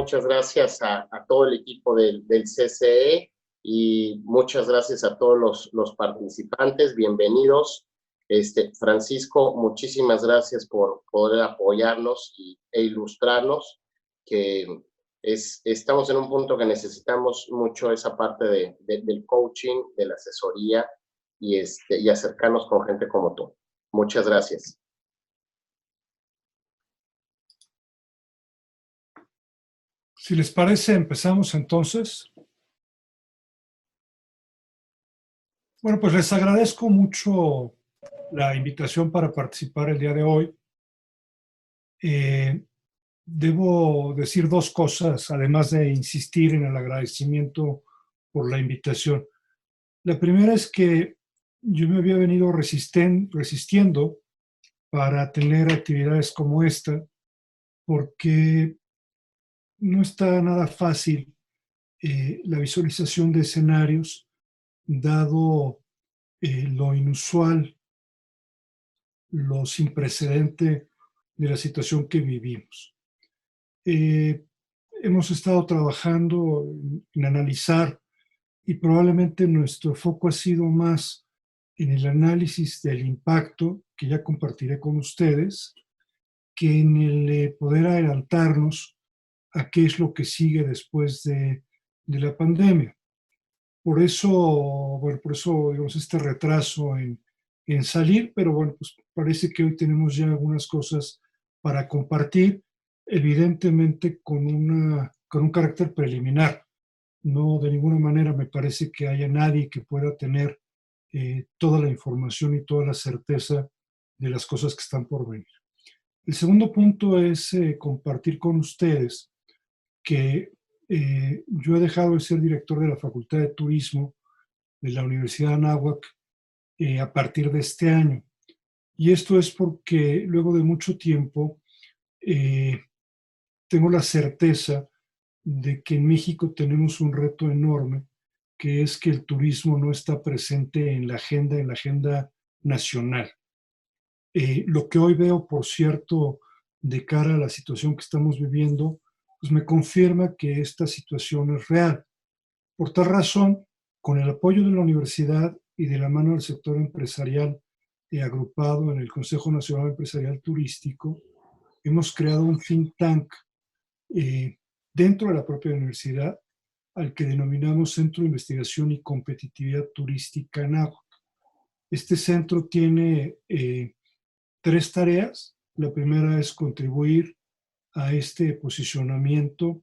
muchas gracias a todo el equipo del CCE y muchas gracias a todos los participantes. Bienvenidos. Francisco, muchísimas gracias por poder apoyarnos e ilustrarnos, que estamos en un punto que necesitamos mucho esa parte del coaching, de la asesoría y acercarnos con gente como tú. Muchas gracias. Si les parece, empezamos entonces. Bueno, pues les agradezco mucho la invitación para participar el día de hoy. Debo decir dos cosas, además de insistir en el agradecimiento por la invitación. La primera es que yo me había venido resistiendo para tener actividades como esta, porque no está nada fácil la visualización de escenarios, dado lo inusual, lo sin precedente de la situación que vivimos. Hemos estado trabajando en analizar y probablemente nuestro foco ha sido más en el análisis del impacto, que ya compartiré con ustedes, que en el poder adelantarnos a qué es lo que sigue después de la pandemia. Por eso, bueno, digamos, este retraso en salir, pero bueno, pues parece que hoy tenemos ya algunas cosas para compartir, evidentemente con un carácter preliminar. No, de ninguna manera me parece que haya nadie que pueda tener toda la información y toda la certeza de las cosas que están por venir. El segundo punto es compartir con ustedes que yo he dejado de ser director de la Facultad de Turismo de la Universidad de Anáhuac a partir de este año. Y esto es porque luego de mucho tiempo tengo la certeza de que en México tenemos un reto enorme, que es que el turismo no está presente en la agenda nacional. Lo que hoy veo, por cierto, de cara a la situación que estamos viviendo, pues me confirma que esta situación es real. Por tal razón, con el apoyo de la universidad y de la mano del sector empresarial agrupado en el Consejo Nacional Empresarial Turístico, hemos creado un think tank dentro de la propia universidad, al que denominamos Centro de Investigación y Competitividad Turística Anáhuac. Este centro tiene tres tareas. La primera es contribuir a este posicionamiento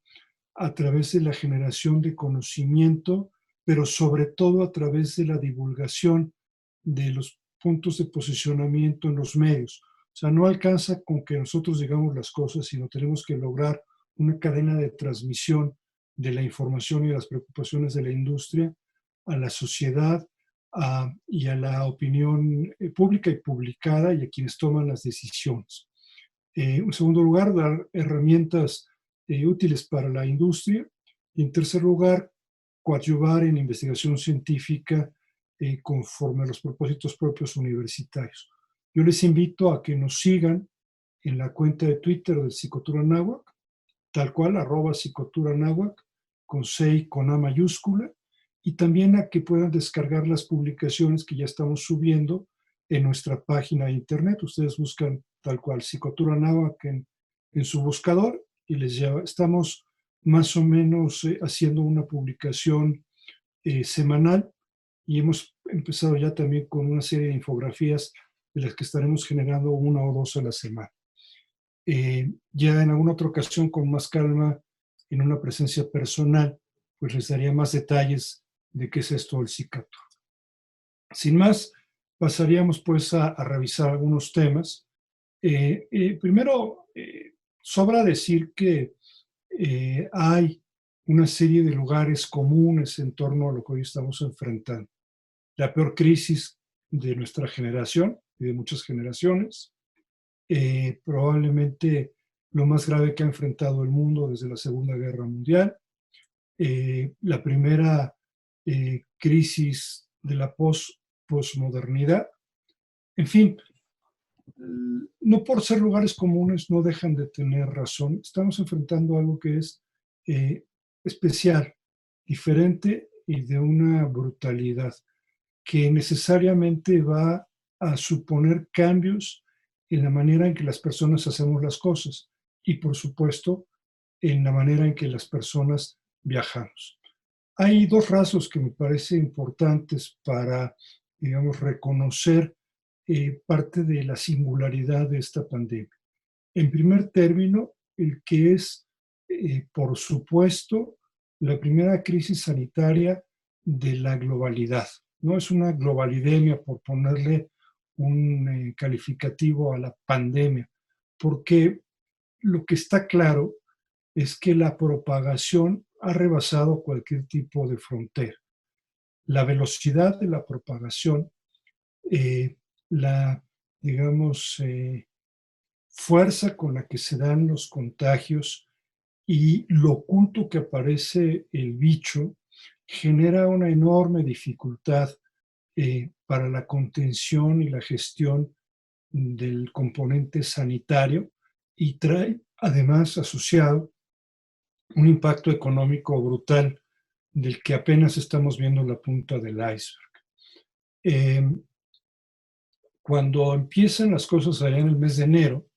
a través de la generación de conocimiento, pero sobre todo a través de la divulgación de los puntos de posicionamiento en los medios. O sea, no alcanza con que nosotros digamos las cosas, sino tenemos que lograr una cadena de transmisión de la información y de las preocupaciones de la industria a la sociedad y a la opinión pública y publicada y a quienes toman las decisiones. En segundo lugar, dar herramientas útiles para la industria. Y en tercer lugar, coadyuvar en investigación científica conforme a los propósitos propios universitarios. Yo les invito a que nos sigan en la cuenta de Twitter del Psicotura Anáhuac, tal cual, @Psicotura Anáhuac, con C y con A mayúscula, y también a que puedan descargar las publicaciones que ya estamos subiendo en nuestra página de internet. Ustedes buscan tal cual Psicotura Anáhuac en su buscador y les lleva. Estamos más o menos haciendo una publicación semanal y hemos empezado ya también con una serie de infografías de las que estaremos generando una o dos a la semana. Ya en alguna otra ocasión, con más calma, en una presencia personal, pues les daría más detalles de qué es esto del Cicatur. Sin más, pasaríamos pues a revisar algunos temas. Primero, sobra decir que hay una serie de lugares comunes en torno a lo que hoy estamos enfrentando. La peor crisis de nuestra generación y de muchas generaciones, probablemente lo más grave que ha enfrentado el mundo desde la Segunda Guerra Mundial, la primera crisis de la posmodernidad. En fin, no por ser lugares comunes no dejan de tener razón. Estamos enfrentando algo que es especial, diferente y de una brutalidad que necesariamente va a suponer cambios en la manera en que las personas hacemos las cosas y, por supuesto, en la manera en que las personas viajamos. Hay dos rasgos que me parecen importantes para, digamos, reconocer parte de la singularidad de esta pandemia. En primer término, el que es, por supuesto, la primera crisis sanitaria de la globalidad. No es una globalidemia, por ponerle un calificativo a la pandemia, porque lo que está claro es que la propagación ha rebasado cualquier tipo de frontera. La velocidad de la propagación, la, digamos, fuerza con la que se dan los contagios y lo oculto que aparece el bicho genera una enorme dificultad para la contención y la gestión del componente sanitario y trae además asociado un impacto económico brutal del que apenas estamos viendo la punta del iceberg. Cuando empiezan las cosas allá en el mes de enero,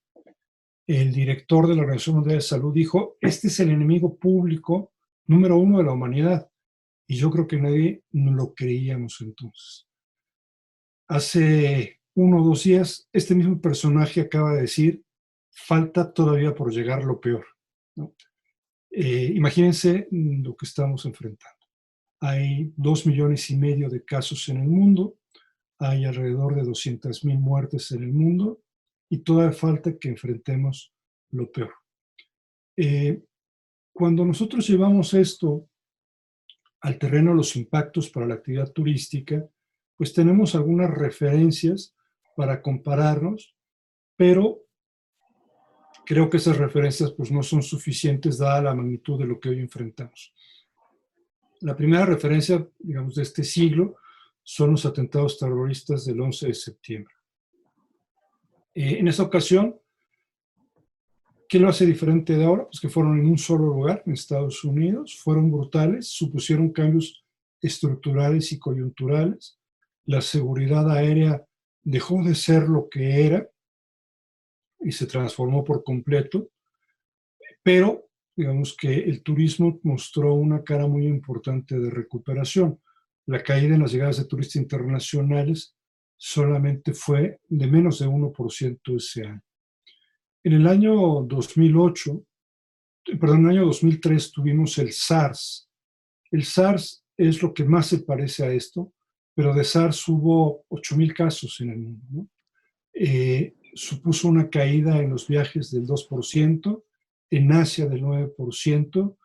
el director de la Organización Mundial de Salud dijo, este es el enemigo público número 1 de la humanidad. Y yo creo que nadie lo creíamos entonces. Hace 1 o 2 días, este mismo personaje acaba de decir, falta todavía por llegar lo peor, ¿no? Imagínense lo que estamos enfrentando. Hay 2,5 millones de casos en el mundo, hay alrededor de 200,000 muertes en el mundo y todavía falta que enfrentemos lo peor. Cuando nosotros llevamos esto al terreno de los impactos para la actividad turística, pues tenemos algunas referencias para compararnos, pero creo que esas referencias pues no son suficientes dada la magnitud de lo que hoy enfrentamos. La primera referencia, digamos, de este siglo son los atentados terroristas del 11 de septiembre. En esa ocasión, ¿qué lo hace diferente de ahora? Pues que fueron en un solo lugar, en Estados Unidos, fueron brutales, supusieron cambios estructurales y coyunturales. La seguridad aérea dejó de ser lo que era y se transformó por completo, pero digamos que el turismo mostró una cara muy importante de recuperación. La caída en las llegadas de turistas internacionales solamente fue de menos de 1% ese año. En el año 2008, perdón, en el año 2003 tuvimos el SARS. El SARS es lo que más se parece a esto, pero de SARS hubo 8,000 casos en el mundo, ¿no? Supuso una caída en los viajes del 2%, en Asia del 9%,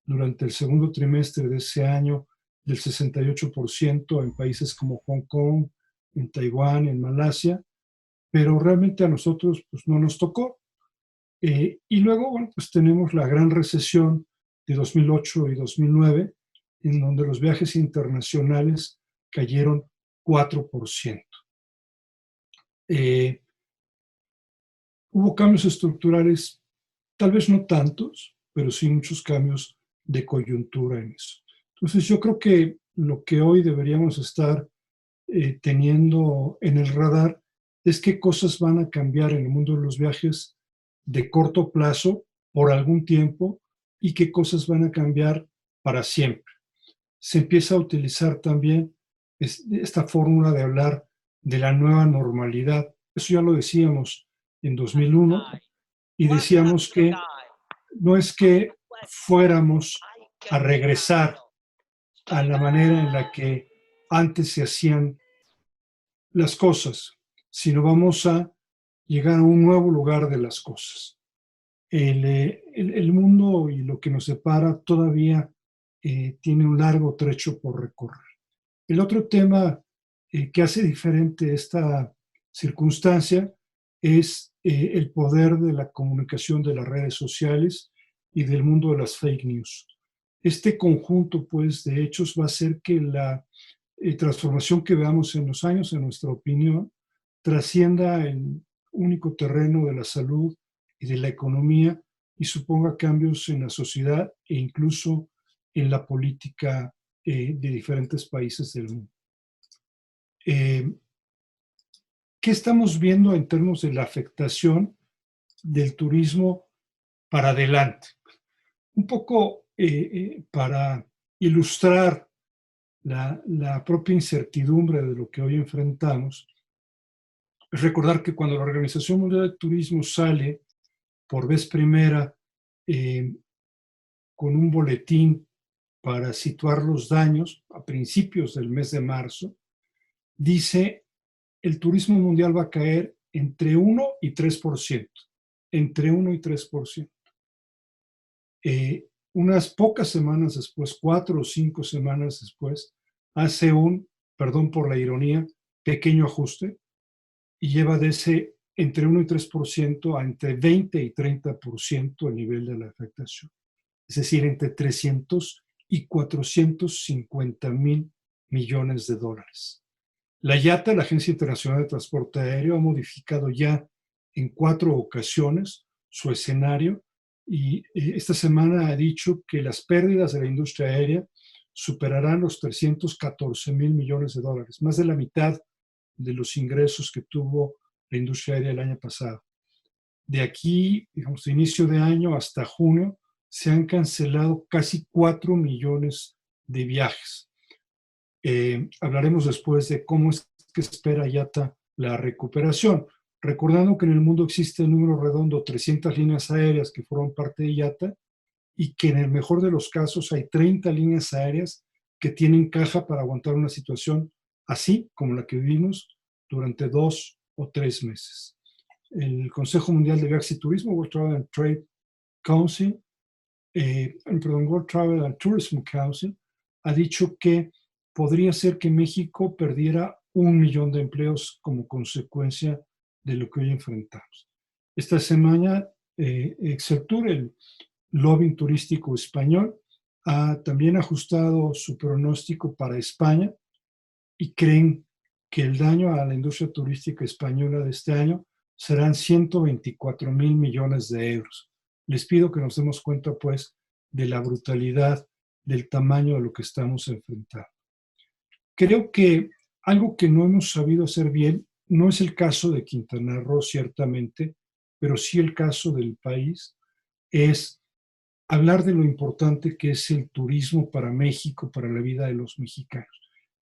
durante el segundo trimestre de ese año del 68% en países como Hong Kong, en Taiwán, en Malasia, pero realmente a nosotros pues, no nos tocó. Y luego, bueno, pues tenemos la gran recesión de 2008 y 2009, en donde los viajes internacionales cayeron 4%. Hubo cambios estructurales, tal vez no tantos, pero sí muchos cambios de coyuntura en eso. Entonces yo creo que lo que hoy deberíamos estar teniendo en el radar es qué cosas van a cambiar en el mundo de los viajes de corto plazo por algún tiempo y qué cosas van a cambiar para siempre. Se empieza a utilizar también esta fórmula de hablar de la nueva normalidad. Eso ya lo decíamos en 2001 y decíamos que no es que fuéramos a regresar a la manera en la que antes se hacían las cosas, sino vamos a llegar a un nuevo lugar de las cosas. El mundo y lo que nos separa todavía tiene un largo trecho por recorrer. El otro tema que hace diferente esta circunstancia es el poder de la comunicación de las redes sociales y del mundo de las fake news. Este conjunto, pues, de hechos va a hacer que la transformación que veamos en los años, en nuestra opinión, trascienda el único terreno de la salud y de la economía y suponga cambios en la sociedad e incluso en la política de diferentes países del mundo. ¿Qué estamos viendo en términos de la afectación del turismo para adelante? Un poco para ilustrar la propia incertidumbre de lo que hoy enfrentamos, es recordar que cuando la Organización Mundial del Turismo sale por vez primera con un boletín para situar los daños a principios del mes de marzo, dice el turismo mundial va a caer entre 1 y 3%, entre 1 y 3%. Unas pocas semanas después, 4 o 5 semanas después, hace un, perdón por la ironía, pequeño ajuste y lleva de ese entre 1 y 3% a entre 20 y 30% el nivel de la afectación. Es decir, entre 300 y 450 mil millones de dólares. La IATA, la Agencia Internacional de Transporte Aéreo, ha modificado ya en 4 ocasiones su escenario y esta semana ha dicho que las pérdidas de la industria aérea superarán los 314 mil millones de dólares, más de la mitad de los ingresos que tuvo la industria aérea el año pasado. De aquí, digamos, de inicio de año hasta junio, se han cancelado casi 4 millones de viajes. Hablaremos después de cómo es que espera IATA la recuperación. Recordando que en el mundo existe el número redondo 300 líneas aéreas que forman parte de IATA y que en el mejor de los casos hay 30 líneas aéreas que tienen caja para aguantar una situación así como la que vivimos durante 2 o 3 meses. El Consejo Mundial de Viajes y Turismo, World Travel and Trade Council, World Travel and Tourism Council, ha dicho que podría ser que México perdiera 1 millón de empleos como consecuencia de lo que hoy enfrentamos. Esta semana, Exceltur, el lobby turístico español, ha también ajustado su pronóstico para España y creen que el daño a la industria turística española de este año serán 124 mil millones de euros. Les pido que nos demos cuenta, pues, de la brutalidad, del tamaño de lo que estamos enfrentando. Creo que algo que no hemos sabido hacer bien no es el caso de Quintana Roo, ciertamente, pero sí el caso del país, es hablar de lo importante que es el turismo para México, para la vida de los mexicanos.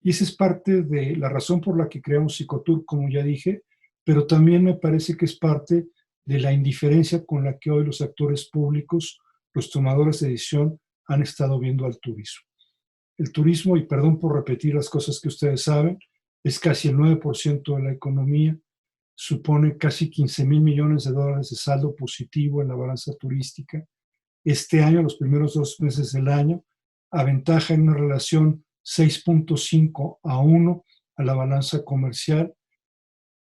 Y esa es parte de la razón por la que creamos Psicotour, como ya dije, pero también me parece que es parte de la indiferencia con la que hoy los actores públicos, los tomadores de decisión, han estado viendo al turismo. El turismo, y perdón por repetir las cosas que ustedes saben, es casi el 9% de la economía, supone casi 15 mil millones de dólares de saldo positivo en la balanza turística. Este año, los primeros 2 meses del año, aventaja en una relación 6.5 a 1 a la balanza comercial.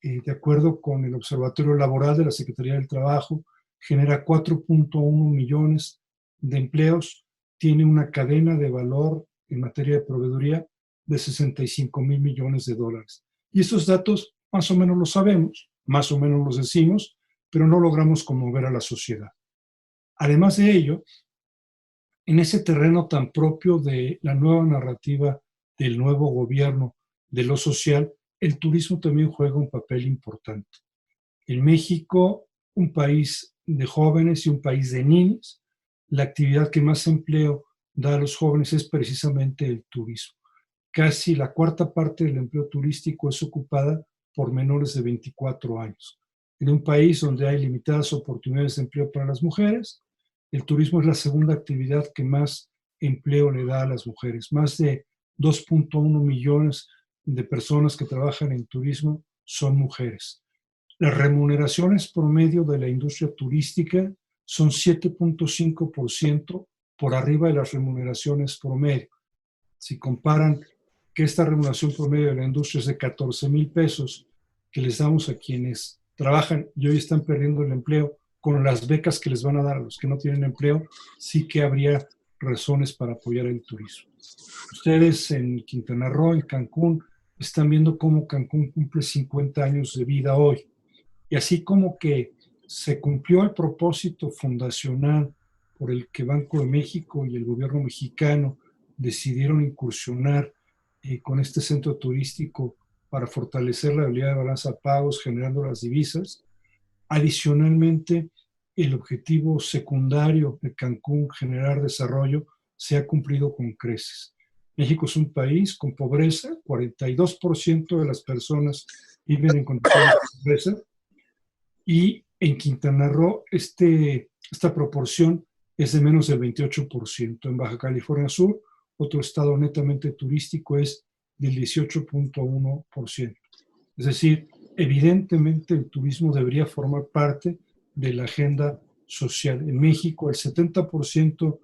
De acuerdo con el Observatorio Laboral de la Secretaría del Trabajo, genera 4.1 millones de empleos, tiene una cadena de valor en materia de proveeduría de 65 mil millones de dólares. Y estos datos más o menos los sabemos, más o menos los decimos, pero no logramos conmover a la sociedad. Además de ello, en ese terreno tan propio de la nueva narrativa del nuevo gobierno de lo social, el turismo también juega un papel importante. En México, un país de jóvenes y un país de niños, la actividad que más empleo da a los jóvenes es precisamente el turismo. Casi la cuarta parte del empleo turístico es ocupada por menores de 24 años. En un país donde hay limitadas oportunidades de empleo para las mujeres, el turismo es la segunda actividad que más empleo le da a las mujeres. Más de 2.1 millones de personas que trabajan en turismo son mujeres. Las remuneraciones promedio de la industria turística son 7.5% por arriba de las remuneraciones promedio. Si comparan que esta remuneración promedio de la industria es de 14 mil pesos que les damos a quienes trabajan y hoy están perdiendo el empleo, con las becas que les van a dar a los que no tienen empleo, sí que habría razones para apoyar el turismo. Ustedes en Quintana Roo, en Cancún, están viendo cómo Cancún cumple 50 años de vida hoy. Y así como que se cumplió el propósito fundacional por el que Banco de México y el gobierno mexicano decidieron incursionar con este centro turístico para fortalecer la habilidad de balanza de pagos, generando las divisas. Adicionalmente, el objetivo secundario de Cancún, generar desarrollo, se ha cumplido con creces. México es un país con pobreza, 42% de las personas viven en condiciones de pobreza, y en Quintana Roo esta proporción es de menos del 28%. En Baja California Sur, otro estado netamente turístico, es del 18.1%. Es decir, evidentemente el turismo debería formar parte de la agenda social. En México, el 70%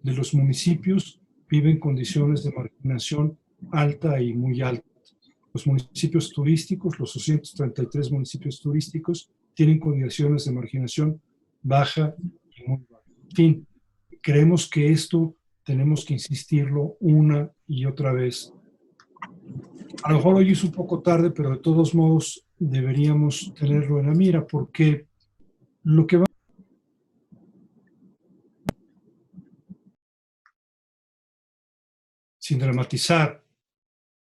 de los municipios viven en condiciones de marginación alta y muy alta. Los municipios turísticos, los 233 municipios turísticos, tienen condiciones de marginación baja y muy baja. En fin, creemos que esto tenemos que insistirlo una y otra vez. A lo mejor hoy es un poco tarde, pero de todos modos deberíamos tenerlo en la mira, porque lo que va sin dramatizar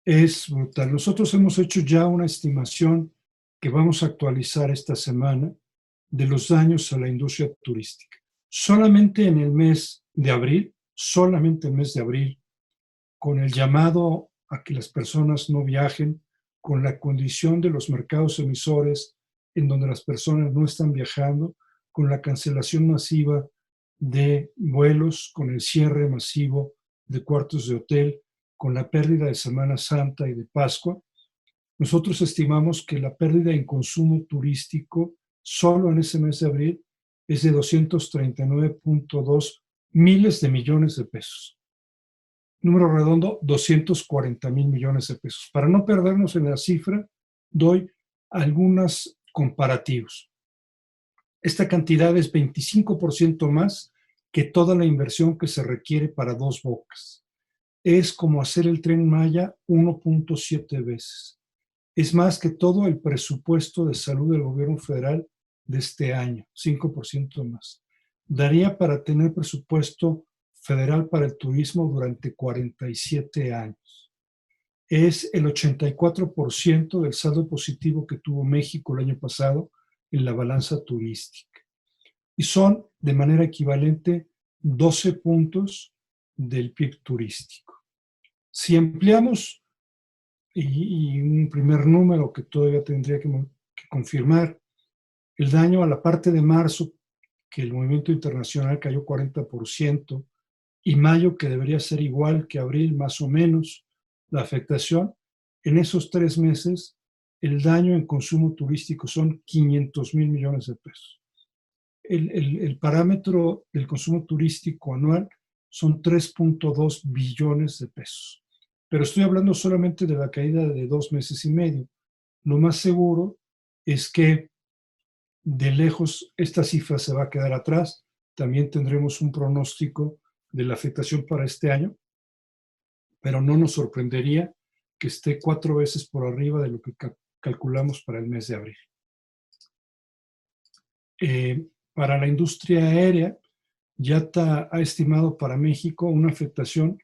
es brutal. Nosotros hemos hecho ya una estimación que vamos a actualizar esta semana de los daños a la industria turística. Solamente en el mes de abril, con el llamado a que las personas no viajen, con la condición de los mercados emisores en donde las personas no están viajando, con la cancelación masiva de vuelos, con el cierre masivo de cuartos de hotel, con la pérdida de Semana Santa y de Pascua, nosotros estimamos que la pérdida en consumo turístico solo en ese mes de abril es de 239.2 miles de millones de pesos. Número redondo, 240,000 millones de pesos. Para no perdernos en la cifra, doy algunos comparativos. Esta cantidad es 25% más que toda la inversión que se requiere para Dos Bocas. Es como hacer el Tren Maya 1.7 veces. Es más que todo el presupuesto de salud del gobierno federal de este año, 5% más. Daría para tener presupuesto federal para el turismo durante 47 años. Es el 84% del saldo positivo que tuvo México el año pasado en la balanza turística. Y son, de manera equivalente, 12 puntos del PIB turístico. Si ampliamos, y un primer número que todavía tendría que confirmar, el daño a la parte de marzo, que el movimiento internacional cayó 40%, y mayo, que debería ser igual que abril, más o menos, la afectación, en esos 3 meses, el daño en consumo turístico son 500,000 millones de pesos. El parámetro del consumo turístico anual son 3.2 billones de pesos. Pero estoy hablando solamente de la caída de 2 meses y medio. Lo más seguro es que de lejos esta cifra se va a quedar atrás. También tendremos un pronóstico de la afectación para este año, pero no nos sorprendería que esté 4 veces por arriba de lo que calculamos para el mes de abril. Para la industria aérea, IATA ha estimado para México una afectación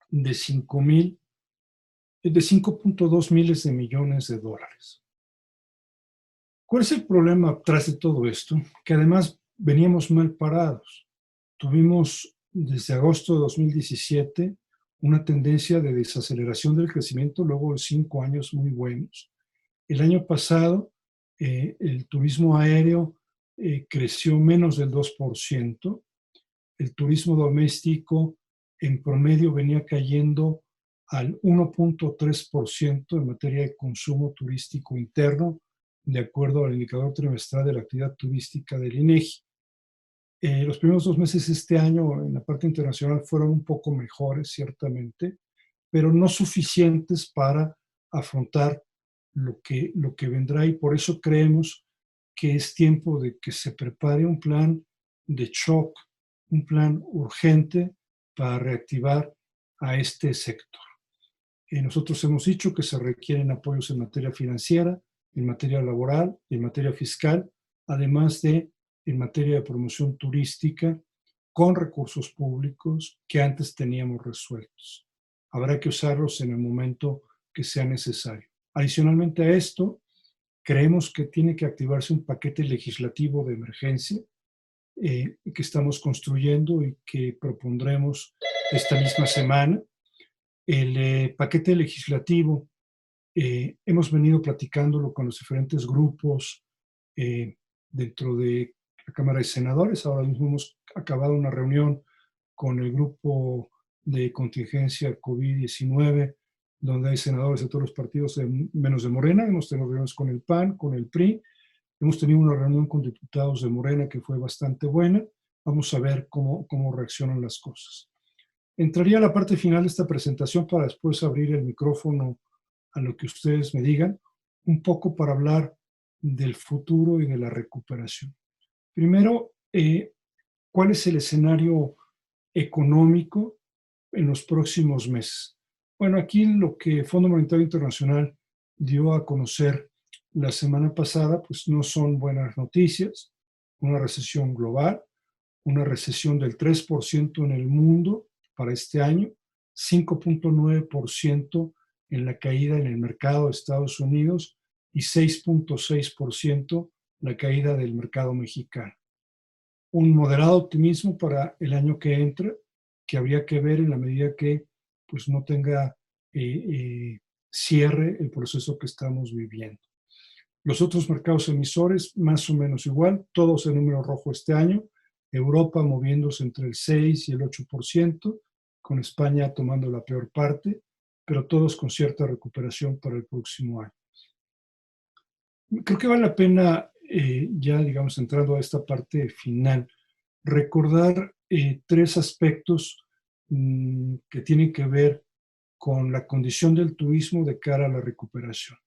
de 5.2 miles de millones de dólares. ¿Cuál es el problema tras de todo esto? Que además veníamos mal parados. Tuvimos desde agosto de 2017 una tendencia de desaceleración del crecimiento luego de 5 años muy buenos. El año pasado el turismo aéreo creció menos del 2%. El turismo doméstico en promedio venía cayendo al 1.3% en materia de consumo turístico interno, de acuerdo al indicador trimestral de la actividad turística del INEGI. Los primeros 2 meses de este año en la parte internacional fueron un poco mejores, ciertamente, pero no suficientes para afrontar lo que vendrá, y por eso creemos que es tiempo de que se prepare un plan de shock, un plan urgente para reactivar a este sector. Nosotros hemos dicho que se requieren apoyos en materia financiera, en materia laboral y en materia fiscal además de en materia de promoción turística, con recursos públicos que antes teníamos resueltos. Habrá que usarlos en el momento que sea necesario. Adicionalmente a esto, creemos que tiene que activarse un paquete legislativo de emergencia que estamos construyendo y que propondremos esta misma semana. El paquete legislativo hemos venido platicándolo con los diferentes grupos dentro de la Cámara de Senadores. Ahora mismo hemos acabado una reunión con el grupo de contingencia COVID-19, donde hay senadores de todos los partidos menos de Morena. Hemos tenido reuniones con el PAN, con el PRI. Hemos tenido una reunión con diputados de Morena que fue bastante buena. Vamos a ver cómo reaccionan las cosas. Entraría a la parte final de esta presentación para después abrir el micrófono a lo que ustedes me digan, un poco para hablar del futuro y de la recuperación. Primero, ¿cuál es el escenario económico en los próximos meses? Bueno, aquí lo que el Fondo Monetario Internacional dio a conocer la semana pasada, pues no son buenas noticias. Una recesión global, una recesión del 3% en el mundo para este año, 5.9% en la caída en el mercado de Estados Unidos y 6.6% la caída del mercado mexicano. Un moderado optimismo para el año que entra, que habría que ver en la medida que pues, no tenga cierre el proceso que estamos viviendo. Los otros mercados emisores, más o menos igual, todos en número rojo este año. Europa moviéndose entre el 6 y el 8%, con España tomando la peor parte, pero todos con cierta recuperación para el próximo año. Creo que vale la pena, ya digamos entrando a esta parte final, recordar tres aspectos que tienen que ver con la condición del turismo de cara a la recuperación.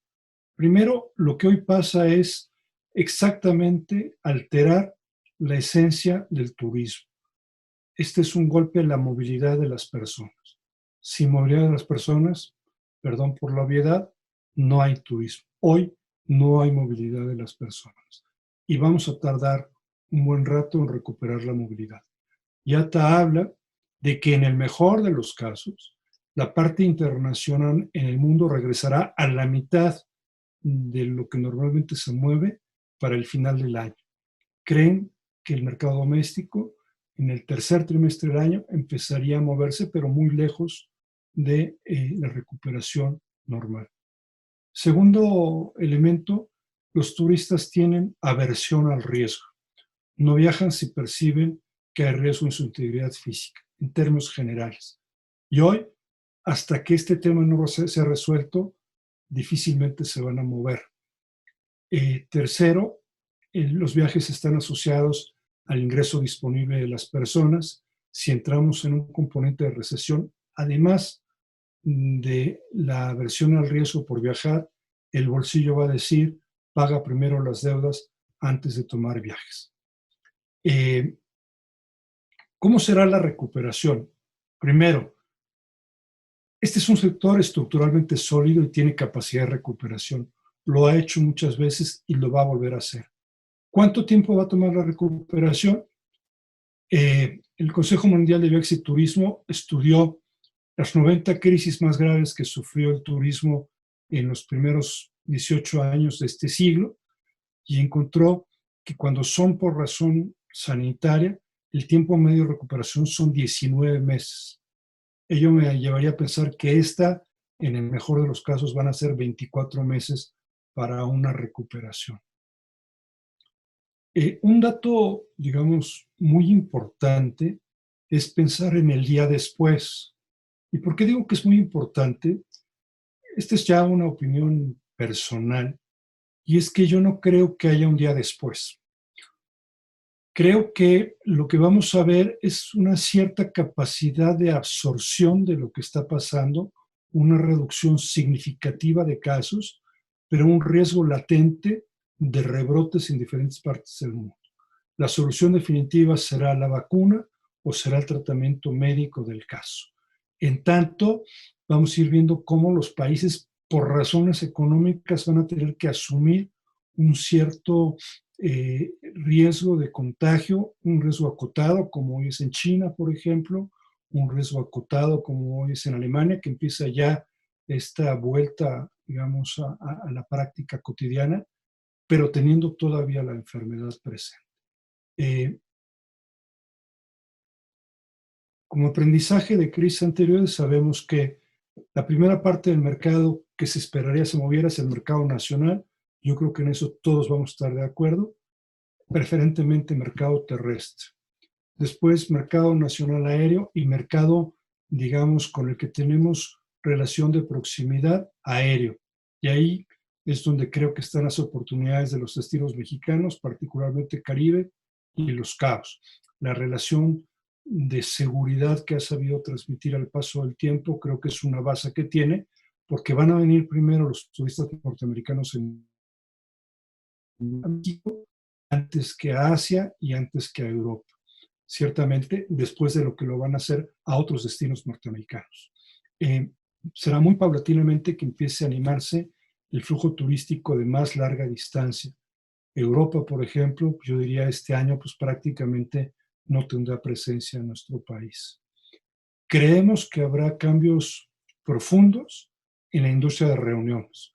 Primero, lo que hoy pasa es exactamente alterar la esencia del turismo. Este es un golpe a la movilidad de las personas. Sin movilidad de las personas, perdón por la obviedad, no hay turismo. Hoy no hay movilidad de las personas y vamos a tardar un buen rato en recuperar la movilidad. IATA habla de que en el mejor de los casos, la parte internacional en el mundo regresará a la mitad de lo que normalmente se mueve para el final del año. Creen que el mercado doméstico en el tercer trimestre del año empezaría a moverse, pero muy lejos de la recuperación normal. Segundo elemento, los turistas tienen aversión al riesgo. No viajan si perciben que hay riesgo en su integridad física, en términos generales. Y hoy, hasta que este tema no sea resuelto, difícilmente se van a mover. Tercero, los viajes están asociados al ingreso disponible de las personas. Si entramos en un componente de recesión, además de la aversión al riesgo por viajar, el bolsillo va a decir, paga primero las deudas antes de tomar viajes. ¿Cómo será la recuperación? Primero, este es un sector estructuralmente sólido y tiene capacidad de recuperación. Lo ha hecho muchas veces y lo va a volver a hacer. ¿Cuánto tiempo va a tomar la recuperación? El Consejo Mundial de Viajes y Turismo estudió las 90 crisis más graves que sufrió el turismo en los primeros 18 años de este siglo y encontró que cuando son por razón sanitaria, el tiempo medio de recuperación son 19 meses. Ello me llevaría a pensar que esta, en el mejor de los casos, van a ser 24 meses para una recuperación. Un dato, digamos, muy importante es pensar en el día después. ¿Y por qué digo que es muy importante? Esta es ya una opinión personal, y es que yo no creo que haya un día después. Creo que lo que vamos a ver es una cierta capacidad de absorción de lo que está pasando, una reducción significativa de casos, pero un riesgo latente de rebrotes en diferentes partes del mundo. La solución definitiva será la vacuna o será el tratamiento médico del caso. En tanto, vamos a ir viendo cómo los países, por razones económicas, van a tener que asumir un cierto riesgo de contagio, un riesgo acotado, como hoy es en China, por ejemplo, un riesgo acotado, como hoy es en Alemania, que empieza ya esta vuelta, digamos, a la práctica cotidiana, pero teniendo todavía la enfermedad presente. Como aprendizaje de crisis anteriores, sabemos que la primera parte del mercado que se esperaría se moviera es el mercado nacional. Yo creo que en eso todos vamos a estar de acuerdo, preferentemente mercado terrestre. Después, mercado nacional aéreo y mercado, digamos, con el que tenemos relación de proximidad aéreo. Y ahí es donde creo que están las oportunidades de los destinos mexicanos, particularmente Caribe y Los Cabos. La relación de seguridad que ha sabido transmitir al paso del tiempo, creo que es una base que tiene, porque van a venir primero los turistas norteamericanos en México antes que a Asia y antes que a Europa. Ciertamente, después de lo que lo van a hacer a otros destinos norteamericanos. Será muy paulatinamente que empiece a animarse el flujo turístico de más larga distancia. Europa, por ejemplo, yo diría este año, pues prácticamente no tendrá presencia en nuestro país. Creemos que habrá cambios profundos en la industria de reuniones.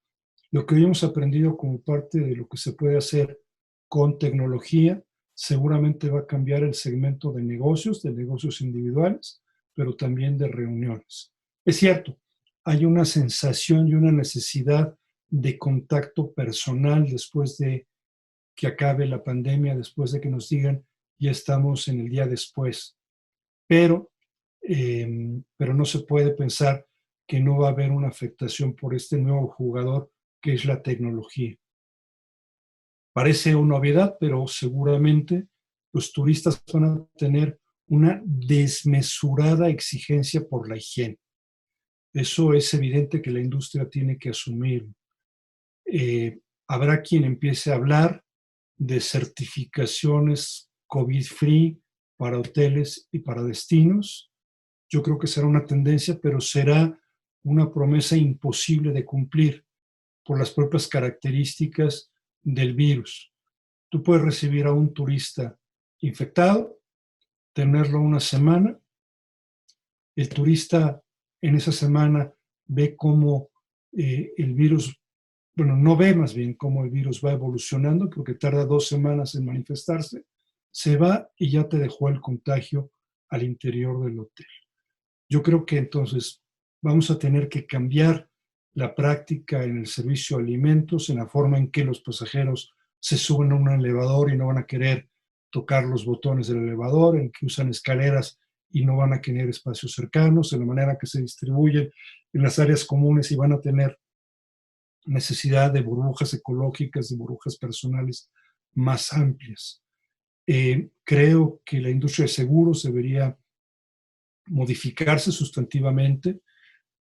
Lo que hoy hemos aprendido como parte de lo que se puede hacer con tecnología, seguramente va a cambiar el segmento de negocios individuales, pero también de reuniones. Es cierto, hay una sensación y una necesidad de contacto personal después de que acabe la pandemia, después de que nos digan ya estamos en el día después. Pero no se puede pensar que no va a haber una afectación por este nuevo jugador que es la tecnología. Parece una novedad, pero seguramente los turistas van a tener una desmesurada exigencia por la higiene. Eso es evidente que la industria tiene que asumir. Habrá quien empiece a hablar de certificaciones COVID-free para hoteles y para destinos. Yo creo que será una tendencia, pero será una promesa imposible de cumplir por las propias características del virus. Tú puedes recibir a un turista infectado, tenerlo una semana, el turista en esa semana ve cómo el virus, bueno, no ve más bien cómo el virus va evolucionando, porque tarda 2 semanas en manifestarse, se va y ya te dejó el contagio al interior del hotel. Yo creo que entonces vamos a tener que cambiar la práctica en el servicio de alimentos, en la forma en que los pasajeros se suben a un elevador y no van a querer tocar los botones del elevador, en que usan escaleras y no van a querer espacios cercanos, en la manera que se distribuyen en las áreas comunes y van a tener necesidad de burbujas ecológicas, de burbujas personales más amplias. Creo que la industria de seguros debería modificarse sustantivamente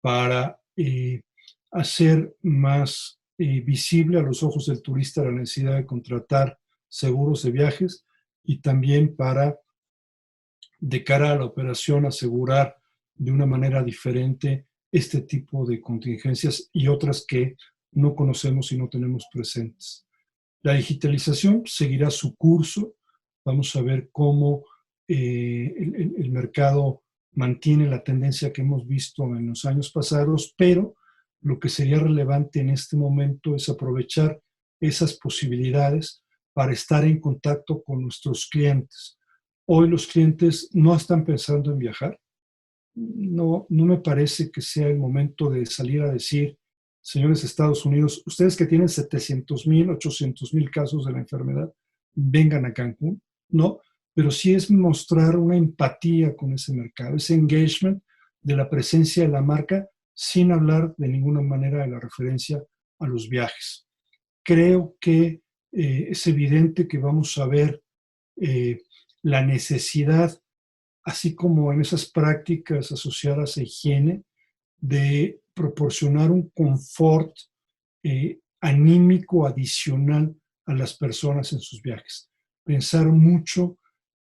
para hacer más visible a los ojos del turista la necesidad de contratar seguros de viajes y también para, de cara a la operación, asegurar de una manera diferente este tipo de contingencias y otras que no conocemos y no tenemos presentes. La digitalización seguirá su curso. Vamos a ver cómo el mercado mantiene la tendencia que hemos visto en los años pasados, pero lo que sería relevante en este momento es aprovechar esas posibilidades para estar en contacto con nuestros clientes. Hoy los clientes no están pensando en viajar. No me parece que sea el momento de salir a decir, señores de Estados Unidos, ustedes que tienen 700,000, 800,000 casos de la enfermedad, vengan a Cancún. No, pero sí es mostrar una empatía con ese mercado, ese engagement de la presencia de la marca sin hablar de ninguna manera de la referencia a los viajes. Creo que es evidente que vamos a ver la necesidad, así como en esas prácticas asociadas a higiene, de proporcionar un confort anímico adicional a las personas en sus viajes. Pensar mucho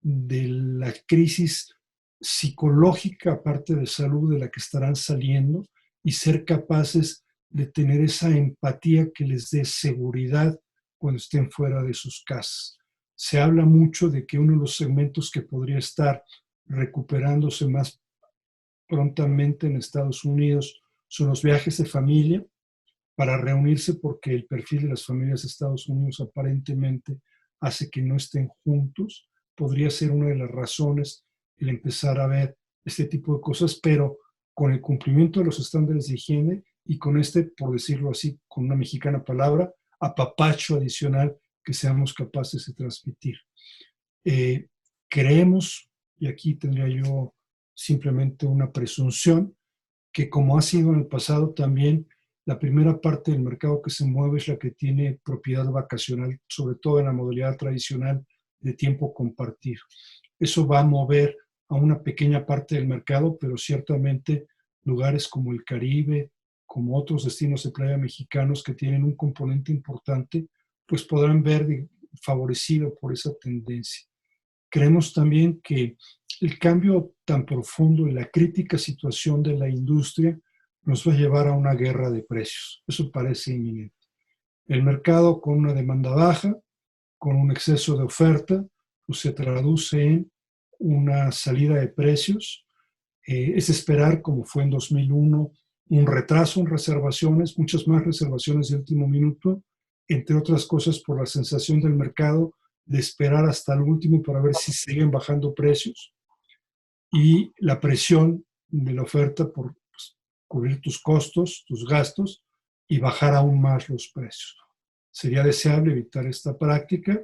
de la crisis psicológica, aparte de salud, de la que estarán saliendo y ser capaces de tener esa empatía que les dé seguridad cuando estén fuera de sus casas. Se habla mucho de que uno de los segmentos que podría estar recuperándose más prontamente en Estados Unidos son los viajes de familia para reunirse, porque el perfil de las familias de Estados Unidos aparentemente hace que no estén juntos. Podría ser una de las razones el empezar a ver este tipo de cosas, pero con el cumplimiento de los estándares de higiene y con por decirlo así, con una mexicana palabra, apapacho adicional que seamos capaces de transmitir. Creemos, y aquí tendría yo simplemente una presunción, que como ha sido en el pasado también, la primera parte del mercado que se mueve es la que tiene propiedad vacacional, sobre todo en la modalidad tradicional de tiempo compartido. Eso va a mover a una pequeña parte del mercado, pero ciertamente lugares como el Caribe, como otros destinos de playa mexicanos que tienen un componente importante, pues podrán ver favorecido por esa tendencia. Creemos también que el cambio tan profundo en la crítica situación de la industria nos va a llevar a una guerra de precios. Eso parece inminente. El mercado con una demanda baja, con un exceso de oferta, pues se traduce en una salida de precios. Es esperar, como fue en 2001, un retraso en reservaciones, muchas más reservaciones de último minuto, entre otras cosas por la sensación del mercado de esperar hasta el último para ver si siguen bajando precios, y la presión de la oferta por cubrir tus costos, tus gastos y bajar aún más los precios. Sería deseable evitar esta práctica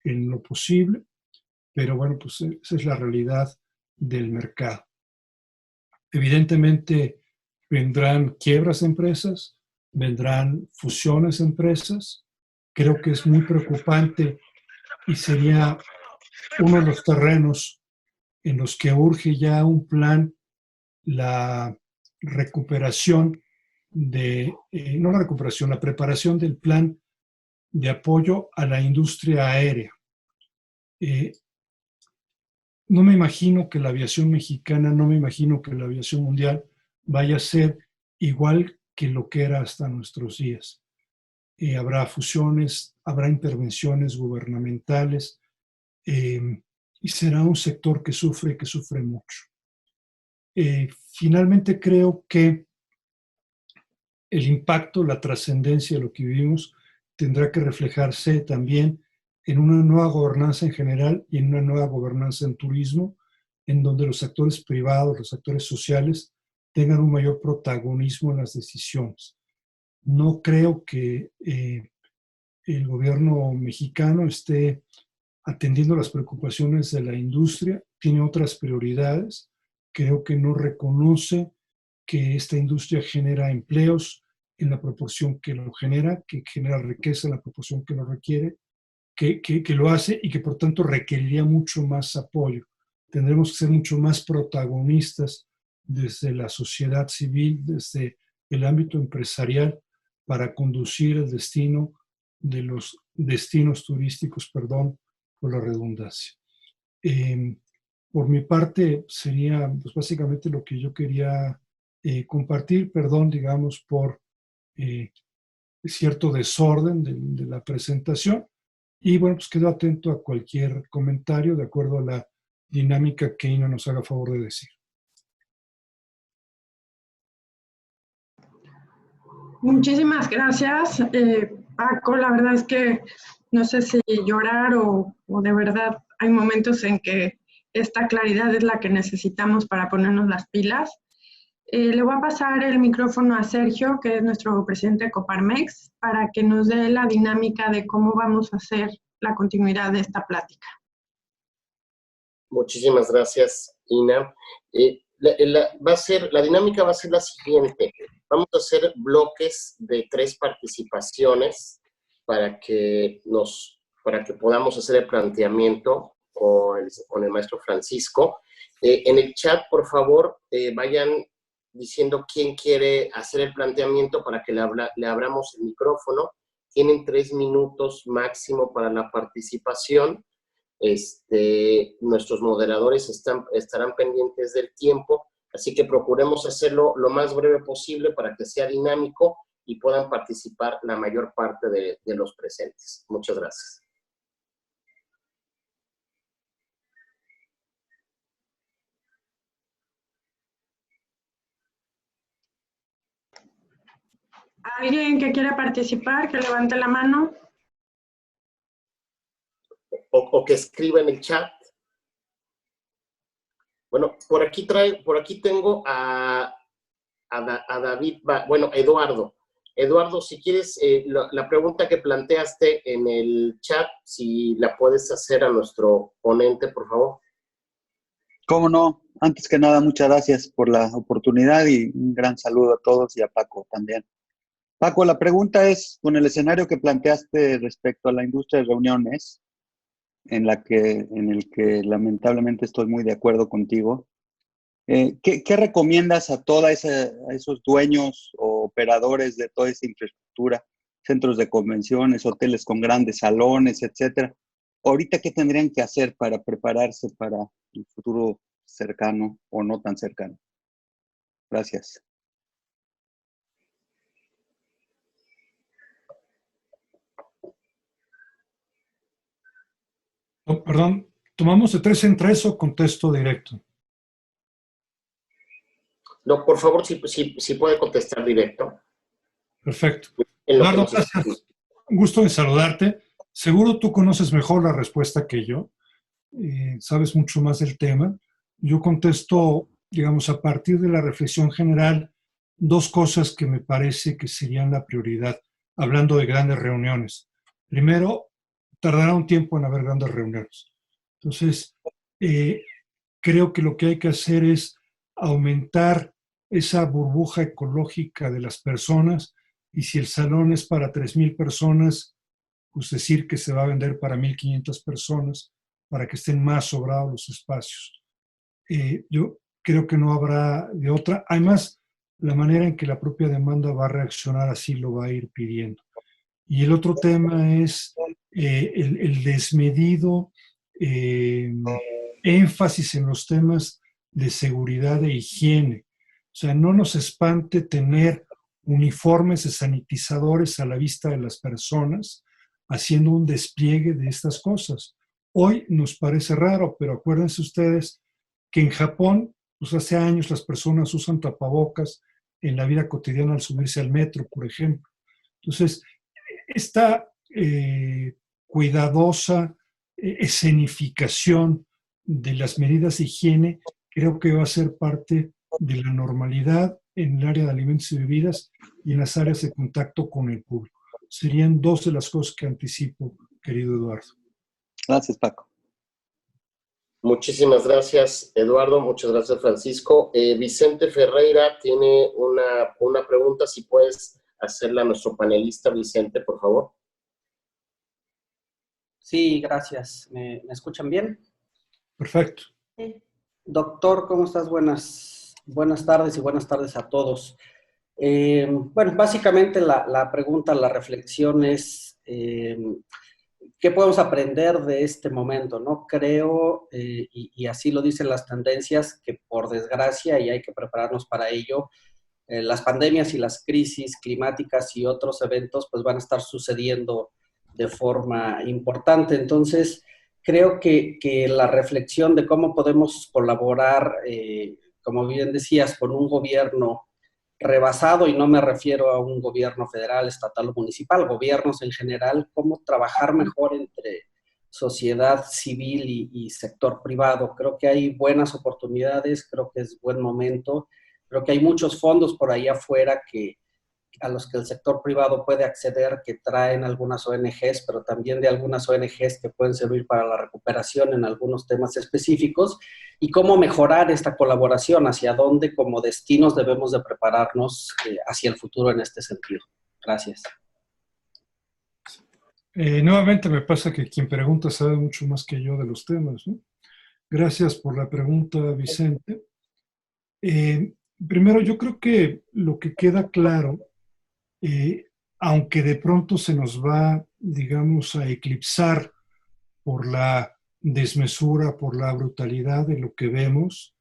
en lo posible, pero bueno, pues esa es la realidad del mercado. Evidentemente vendrán quiebras de empresas, vendrán fusiones de empresas. Creo que es muy preocupante y sería uno de los terrenos en los que urge ya un plan, la recuperación no la recuperación, la preparación del plan de apoyo a la industria aérea. No me imagino que la aviación mexicana, no me imagino que la aviación mundial vaya a ser igual que lo que era hasta nuestros días. Habrá fusiones, habrá intervenciones gubernamentales, y será un sector que sufre mucho. Finalmente creo que el impacto, la trascendencia de lo que vivimos tendrá que reflejarse también en una nueva gobernanza en general y en una nueva gobernanza en turismo, en donde los actores privados, los actores sociales tengan un mayor protagonismo en las decisiones. No creo que el gobierno mexicano esté atendiendo las preocupaciones de la industria, tiene otras prioridades. Creo que no reconoce que esta industria genera empleos en la proporción que lo genera, que genera riqueza en la proporción que lo requiere, que lo hace y que por tanto requeriría mucho más apoyo. Tendremos que ser mucho más protagonistas desde la sociedad civil, desde el ámbito empresarial, para conducir el destino de los destinos turísticos, perdón por la redundancia. Por mi parte, sería pues, básicamente lo que yo quería compartir, perdón, digamos, por cierto desorden de la presentación. Y bueno, pues quedo atento a cualquier comentario de acuerdo a la dinámica que Ina nos haga favor de decir. Muchísimas gracias, Paco. La verdad es que no sé si llorar o de verdad hay momentos en que esta claridad es la que necesitamos para ponernos las pilas. Le voy a pasar el micrófono a Sergio, que es nuestro presidente de Coparmex, para que nos dé la dinámica de cómo vamos a hacer la continuidad de esta plática. Muchísimas gracias, Ina. La dinámica va a ser la siguiente. Vamos a hacer bloques de 3 participaciones para que podamos hacer el planteamiento con el maestro Francisco. En el chat, por favor, vayan diciendo quién quiere hacer el planteamiento para que le abramos el micrófono. Tienen 3 minutos máximo para la participación. Nuestros moderadores estarán pendientes del tiempo, así que procuremos hacerlo lo más breve posible para que sea dinámico y puedan participar la mayor parte de los presentes. Muchas gracias. ¿Alguien que quiera participar, que levante la mano? O que escriba en el chat. Bueno, por aquí tengo a David, bueno, Eduardo. Eduardo, si quieres, la pregunta que planteaste en el chat, si la puedes hacer a nuestro ponente, por favor. ¿Cómo no? Antes que nada, muchas gracias por la oportunidad y un gran saludo a todos y a Paco también. Paco, la pregunta es, con el escenario que planteaste respecto a la industria de reuniones, en el que lamentablemente estoy muy de acuerdo contigo, ¿qué recomiendas a esos dueños o operadores de toda esa infraestructura, centros de convenciones, hoteles con grandes salones, etcétera? Ahorita, ¿qué tendrían que hacer para prepararse para el futuro cercano o no tan cercano? Gracias. No, perdón, ¿tomamos de 3 en 3 o contesto directo? No, por favor, si puede contestar directo. Perfecto. Eduardo, gracias. Un gusto en saludarte. Seguro tú conoces mejor la respuesta que yo. Sabes mucho más del tema. Yo contesto, digamos, a partir de la reflexión general, 2 cosas que me parece que serían la prioridad, hablando de grandes reuniones. Primero, tardará un tiempo en haber grandes reuniones. Entonces, creo que lo que hay que hacer es aumentar esa burbuja ecológica de las personas, y si el salón es para 3,000 personas, pues decir que se va a vender para 1,500 personas para que estén más sobrados los espacios. Yo creo que no habrá de otra. Además, la manera en que la propia demanda va a reaccionar así lo va a ir pidiendo. Y el otro tema es el desmedido énfasis en los temas de seguridad e higiene. O sea, no nos espante tener uniformes de sanitizadores a la vista de las personas haciendo un despliegue de estas cosas. Hoy nos parece raro, pero acuérdense ustedes que en Japón, pues hace años las personas usan tapabocas en la vida cotidiana al subirse al metro, por ejemplo. Entonces, esta cuidadosa escenificación de las medidas de higiene creo que va a ser parte de la normalidad en el área de alimentos y bebidas y en las áreas de contacto con el público. Serían 2 de las cosas que anticipo, querido Eduardo. Gracias, Paco. Muchísimas gracias, Eduardo. Muchas gracias, Francisco. Vicente Ferreira tiene una pregunta, si puedes hacerla a nuestro panelista. Vicente, por favor. Sí, gracias. ¿Me escuchan bien? Perfecto. Sí. Doctor, ¿cómo estás? Buenas tardes y buenas tardes a todos. Bueno, básicamente la pregunta, la reflexión es, ¿qué podemos aprender de este momento? No creo, y así lo dicen las tendencias, que por desgracia, y hay que prepararnos para ello, las pandemias y las crisis climáticas y otros eventos pues van a estar sucediendo de forma importante. Entonces, creo que la reflexión de cómo podemos colaborar, como bien decías, con un gobierno rebasado, y no me refiero a un gobierno federal, estatal o municipal, gobiernos en general, cómo trabajar mejor entre sociedad civil y sector privado. Creo que hay buenas oportunidades, creo que es buen momento, creo que hay muchos fondos por ahí afuera a los que el sector privado puede acceder, que traen algunas ONGs, pero también de algunas ONGs que pueden servir para la recuperación en algunos temas específicos, y cómo mejorar esta colaboración, hacia dónde como destinos debemos de prepararnos hacia el futuro en este sentido. Gracias. Nuevamente me pasa que quien pregunta sabe mucho más que yo de los temas, ¿no? Gracias por la pregunta, Vicente. Primero, yo creo que lo que queda claro, aunque de pronto se nos va, digamos, a eclipsar por la desmesura, por la brutalidad de lo que vemos,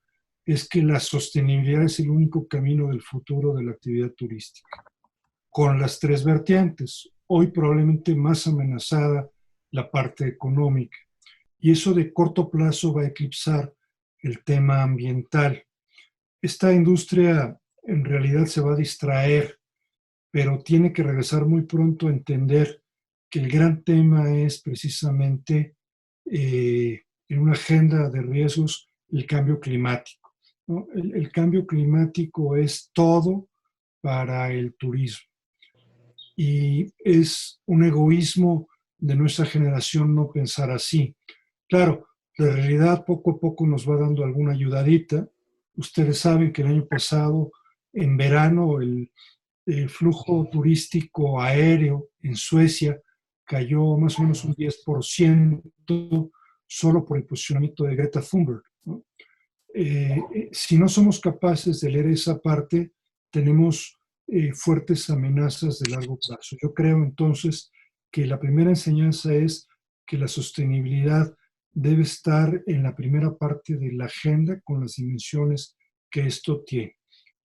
es que la sostenibilidad es el único camino del futuro de la actividad turística. con las tres vertientes. Hoy probablemente más amenazada la parte económica. Y eso de corto plazo va a eclipsar el tema ambiental. Esta industria en realidad se va a distraer, pero tiene que regresar muy pronto a entender que el gran tema es precisamente en una agenda de riesgos el cambio climático, ¿no? El cambio climático es todo para el turismo y es un egoísmo de nuestra generación no pensar así. Claro, la realidad poco a poco nos va dando alguna ayudadita. Ustedes saben que el año pasado, en verano, el flujo turístico aéreo en Suecia cayó más o menos un 10% solo por el posicionamiento de Greta Thunberg, ¿no? Si no somos capaces de leer esa parte, tenemos fuertes amenazas de largo plazo. Yo creo entonces que la primera enseñanza es que la sostenibilidad debe estar en la primera parte de la agenda con las dimensiones que esto tiene.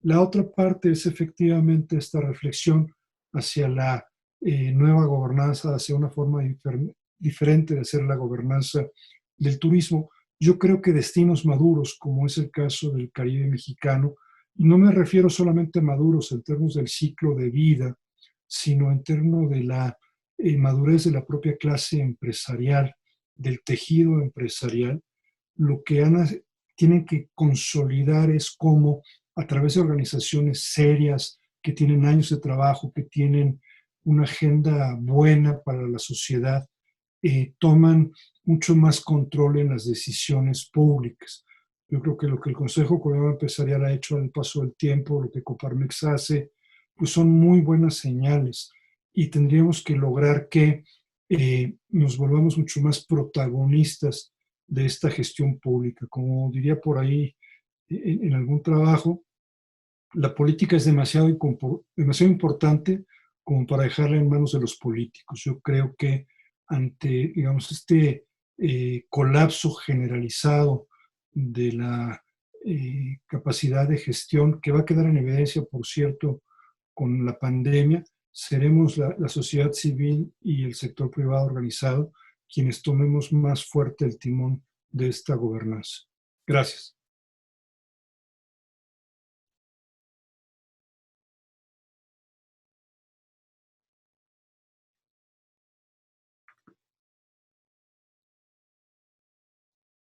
La otra parte es efectivamente esta reflexión hacia la nueva gobernanza, hacia una forma diferente de hacer la gobernanza del turismo. Yo creo que destinos maduros, como es el caso del Caribe mexicano, y no me refiero solamente a maduros en términos del ciclo de vida, sino en términos de la madurez de la propia clase empresarial, del tejido empresarial, lo que tienen que consolidar es cómo a través de organizaciones serias que tienen años de trabajo, que tienen una agenda buena para la sociedad, toman mucho más control en las decisiones públicas. Yo creo que lo que el Consejo Colombiano Empresarial ha hecho al paso del tiempo, lo que Coparmex hace, pues son muy buenas señales y tendríamos que lograr que nos volvamos mucho más protagonistas de esta gestión pública. Como diría por ahí en algún trabajo, la política es demasiado importante como para dejarla en manos de los políticos. Yo creo que ante, digamos, este colapso generalizado de la capacidad de gestión, que va a quedar en evidencia, por cierto, con la pandemia, seremos la sociedad civil y el sector privado organizado quienes tomemos más fuerte el timón de esta gobernanza. Gracias.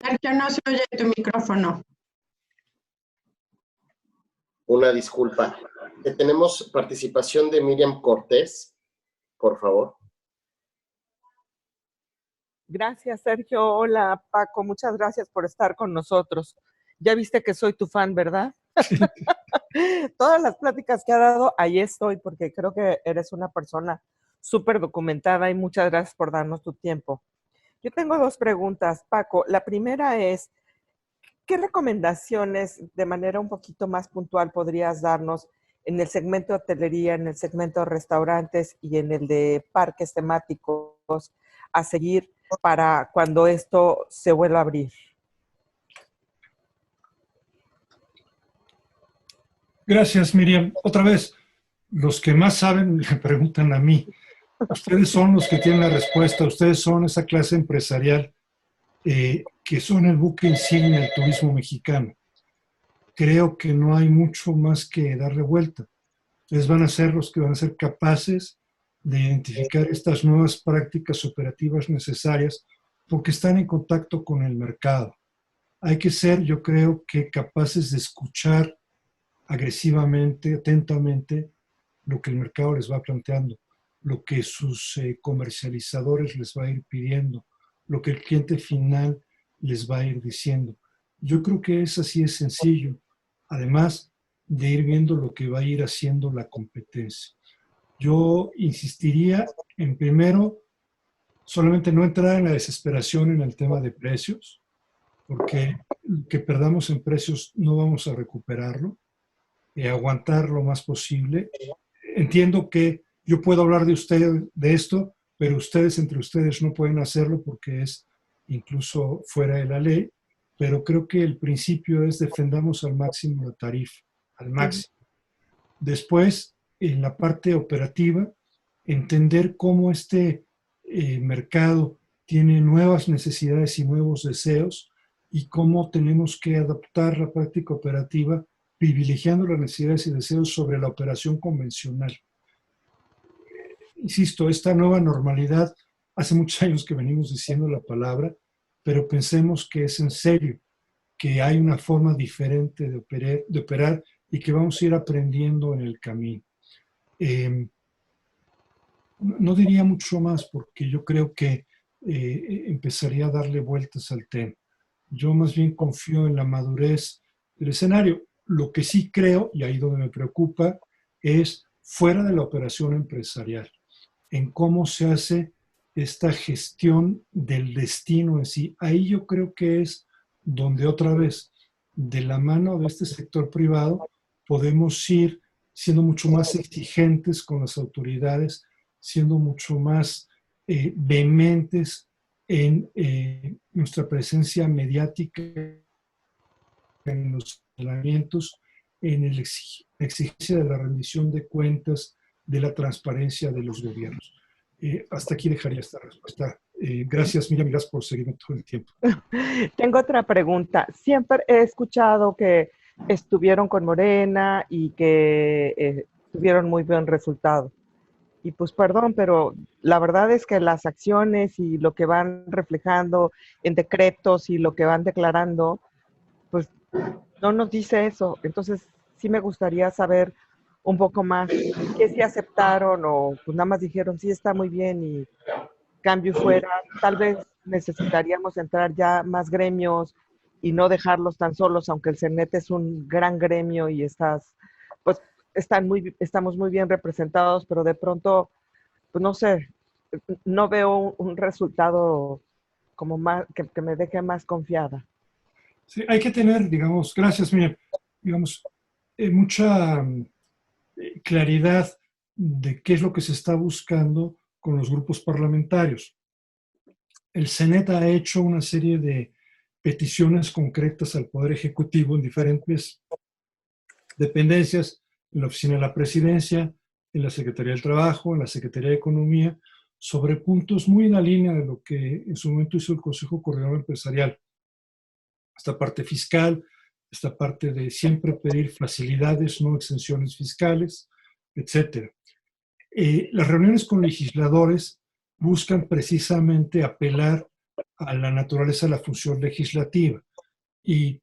Sergio, no se oye tu micrófono. Una disculpa. Tenemos participación de Miriam Cortés, por favor. Gracias, Sergio. Hola, Paco. Muchas gracias por estar con nosotros. Ya viste que soy tu fan, ¿verdad? Todas las pláticas que ha dado, ahí estoy, porque creo que eres una persona súper documentada y muchas gracias por darnos tu tiempo. Yo tengo dos preguntas, Paco. La primera es, ¿qué recomendaciones de manera un poquito más puntual podrías darnos en el segmento de hotelería, en el segmento de restaurantes y en el de parques temáticos a seguir para cuando esto se vuelva a abrir? Gracias, Miriam. Otra vez, los que más saben me preguntan a mí. Ustedes son los que tienen la respuesta, ustedes son esa clase empresarial que son el buque insignia del turismo mexicano. Creo que no hay mucho más que darle vuelta. Ustedes van a ser los que van a ser capaces de identificar estas nuevas prácticas operativas necesarias porque están en contacto con el mercado. Hay que ser, yo creo, que capaces de escuchar agresivamente, atentamente, lo que el mercado les va planteando, lo que sus comercializadores les va a ir pidiendo, lo que el cliente final les va a ir diciendo. Yo creo que es así de sencillo, además de ir viendo lo que va a ir haciendo la competencia. Yo insistiría en primero, solamente no entrar en la desesperación en el tema de precios, porque que perdamos en precios no vamos a recuperarlo, aguantar lo más posible. Entiendo que yo puedo hablar de usted de esto, pero ustedes entre ustedes no pueden hacerlo porque es incluso fuera de la ley, pero creo que el principio es defendamos al máximo la tarifa, al máximo. Después, en la parte operativa, entender cómo este mercado tiene nuevas necesidades y nuevos deseos y cómo tenemos que adaptar la práctica operativa privilegiando las necesidades y deseos sobre la operación convencional. Insisto, esta nueva normalidad, hace muchos años que venimos diciendo la palabra, pero pensemos que es en serio, que hay una forma diferente de operar y que vamos a ir aprendiendo en el camino. No diría mucho más porque yo creo que empezaría a darle vueltas al tema. Yo más bien confío en la madurez del escenario. Lo que sí creo, y ahí donde me preocupa, es fuera de la operación empresarial, en cómo se hace esta gestión del destino en sí. Ahí yo creo que es donde otra vez, de la mano de este sector privado, podemos ir siendo mucho más exigentes con las autoridades, siendo mucho más vehementes en nuestra presencia mediática, en los señalamientos, en la exigencia de la rendición de cuentas, de la transparencia de los gobiernos. Hasta aquí dejaría esta respuesta. Gracias, Miriam, gracias por seguirme todo el tiempo. Tengo otra pregunta. Siempre he escuchado que estuvieron con Morena y que tuvieron muy buen resultado. Y pues perdón, pero la verdad es que las acciones y lo que van reflejando en decretos y lo que van declarando, pues no nos dice eso. Entonces sí me gustaría saber un poco más qué sí aceptaron o pues nada más dijeron sí está muy bien y cambio fuera. Tal vez necesitaríamos entrar ya más gremios y no dejarlos tan solos, aunque el CENET es un gran gremio y pues estamos muy bien representados, pero de pronto, pues no sé, no veo un resultado como más que me deje más confiada. Sí, hay que tener, digamos, gracias, Miriam, digamos, mucha claridad de qué es lo que se está buscando con los grupos parlamentarios. El CENET ha hecho una serie de peticiones concretas al Poder Ejecutivo en diferentes dependencias, en la Oficina de la Presidencia, en la Secretaría del Trabajo, en la Secretaría de Economía, sobre puntos muy en la línea de lo que en su momento hizo el Consejo Coordinador Empresarial. Esta parte fiscal, esta parte de siempre pedir facilidades, no exenciones fiscales, etc. Las reuniones con legisladores buscan precisamente apelar a la naturaleza de la función legislativa. Y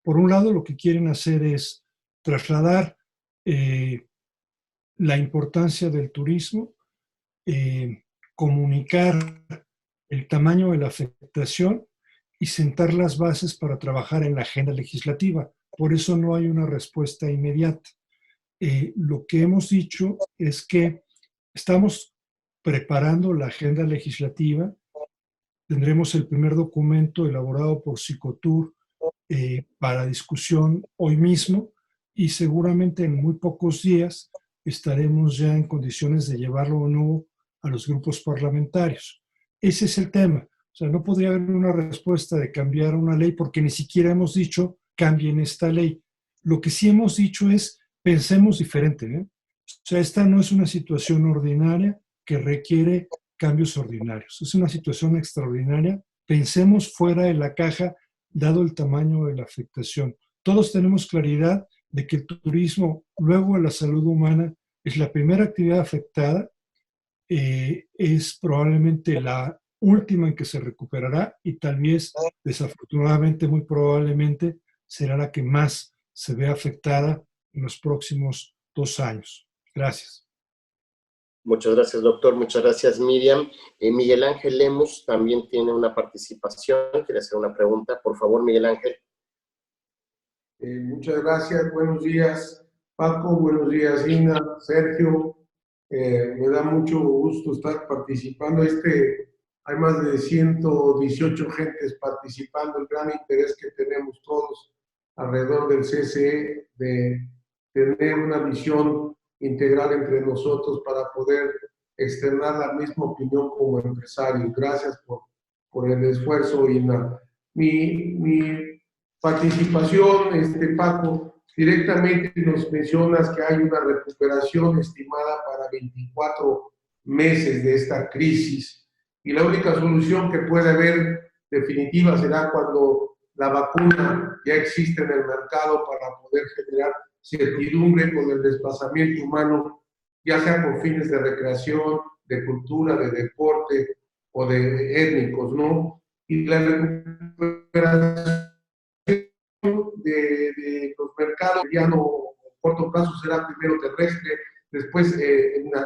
por un lado lo que quieren hacer es trasladar la importancia del turismo, comunicar el tamaño de la afectación y sentar las bases para trabajar en la agenda legislativa. Por eso no hay una respuesta inmediata. Lo que hemos dicho es que estamos preparando la agenda legislativa. Tendremos el primer documento elaborado por Cicotur para discusión hoy mismo y seguramente en muy pocos días estaremos ya en condiciones de llevarlo o no a los grupos parlamentarios. Ese es el tema. O sea, no podría haber una respuesta de cambiar una ley porque ni siquiera hemos dicho cambien esta ley. Lo que sí hemos dicho es pensemos diferente, ¿eh? O sea, esta no es una situación ordinaria que requiere cambios ordinarios. Es una situación extraordinaria. Pensemos fuera de la caja, dado el tamaño de la afectación. Todos tenemos claridad de que el turismo, luego de la salud humana, es la primera actividad afectada, es probablemente la última en que se recuperará y tal vez, desafortunadamente, muy probablemente, será la que más se vea afectada en los próximos 2 años. Gracias. Muchas gracias, doctor. Muchas gracias, Miriam. Miguel Ángel Lemus también tiene una participación. Quiere hacer una pregunta. Por favor, Miguel Ángel. Muchas gracias. Buenos días, Paco. Buenos días, Ina, Sergio. Me da mucho gusto estar participando. Hay más de 118 gentes participando. El gran interés que tenemos todos alrededor del CCE de tener una visión integral entre nosotros para poder externar la misma opinión como empresarios. Gracias por el esfuerzo, Ina. Mi participación, Paco, Directamente nos mencionas que hay una recuperación estimada para 24 meses de esta crisis y la única solución que puede haber definitiva será cuando la vacuna ya existe en el mercado para poder generar certidumbre con el desplazamiento humano, ya sea por fines de recreación, de cultura, de deporte o de étnicos, ¿no? Y la recuperación de los mercados mediano o corto plazo será primero terrestre, después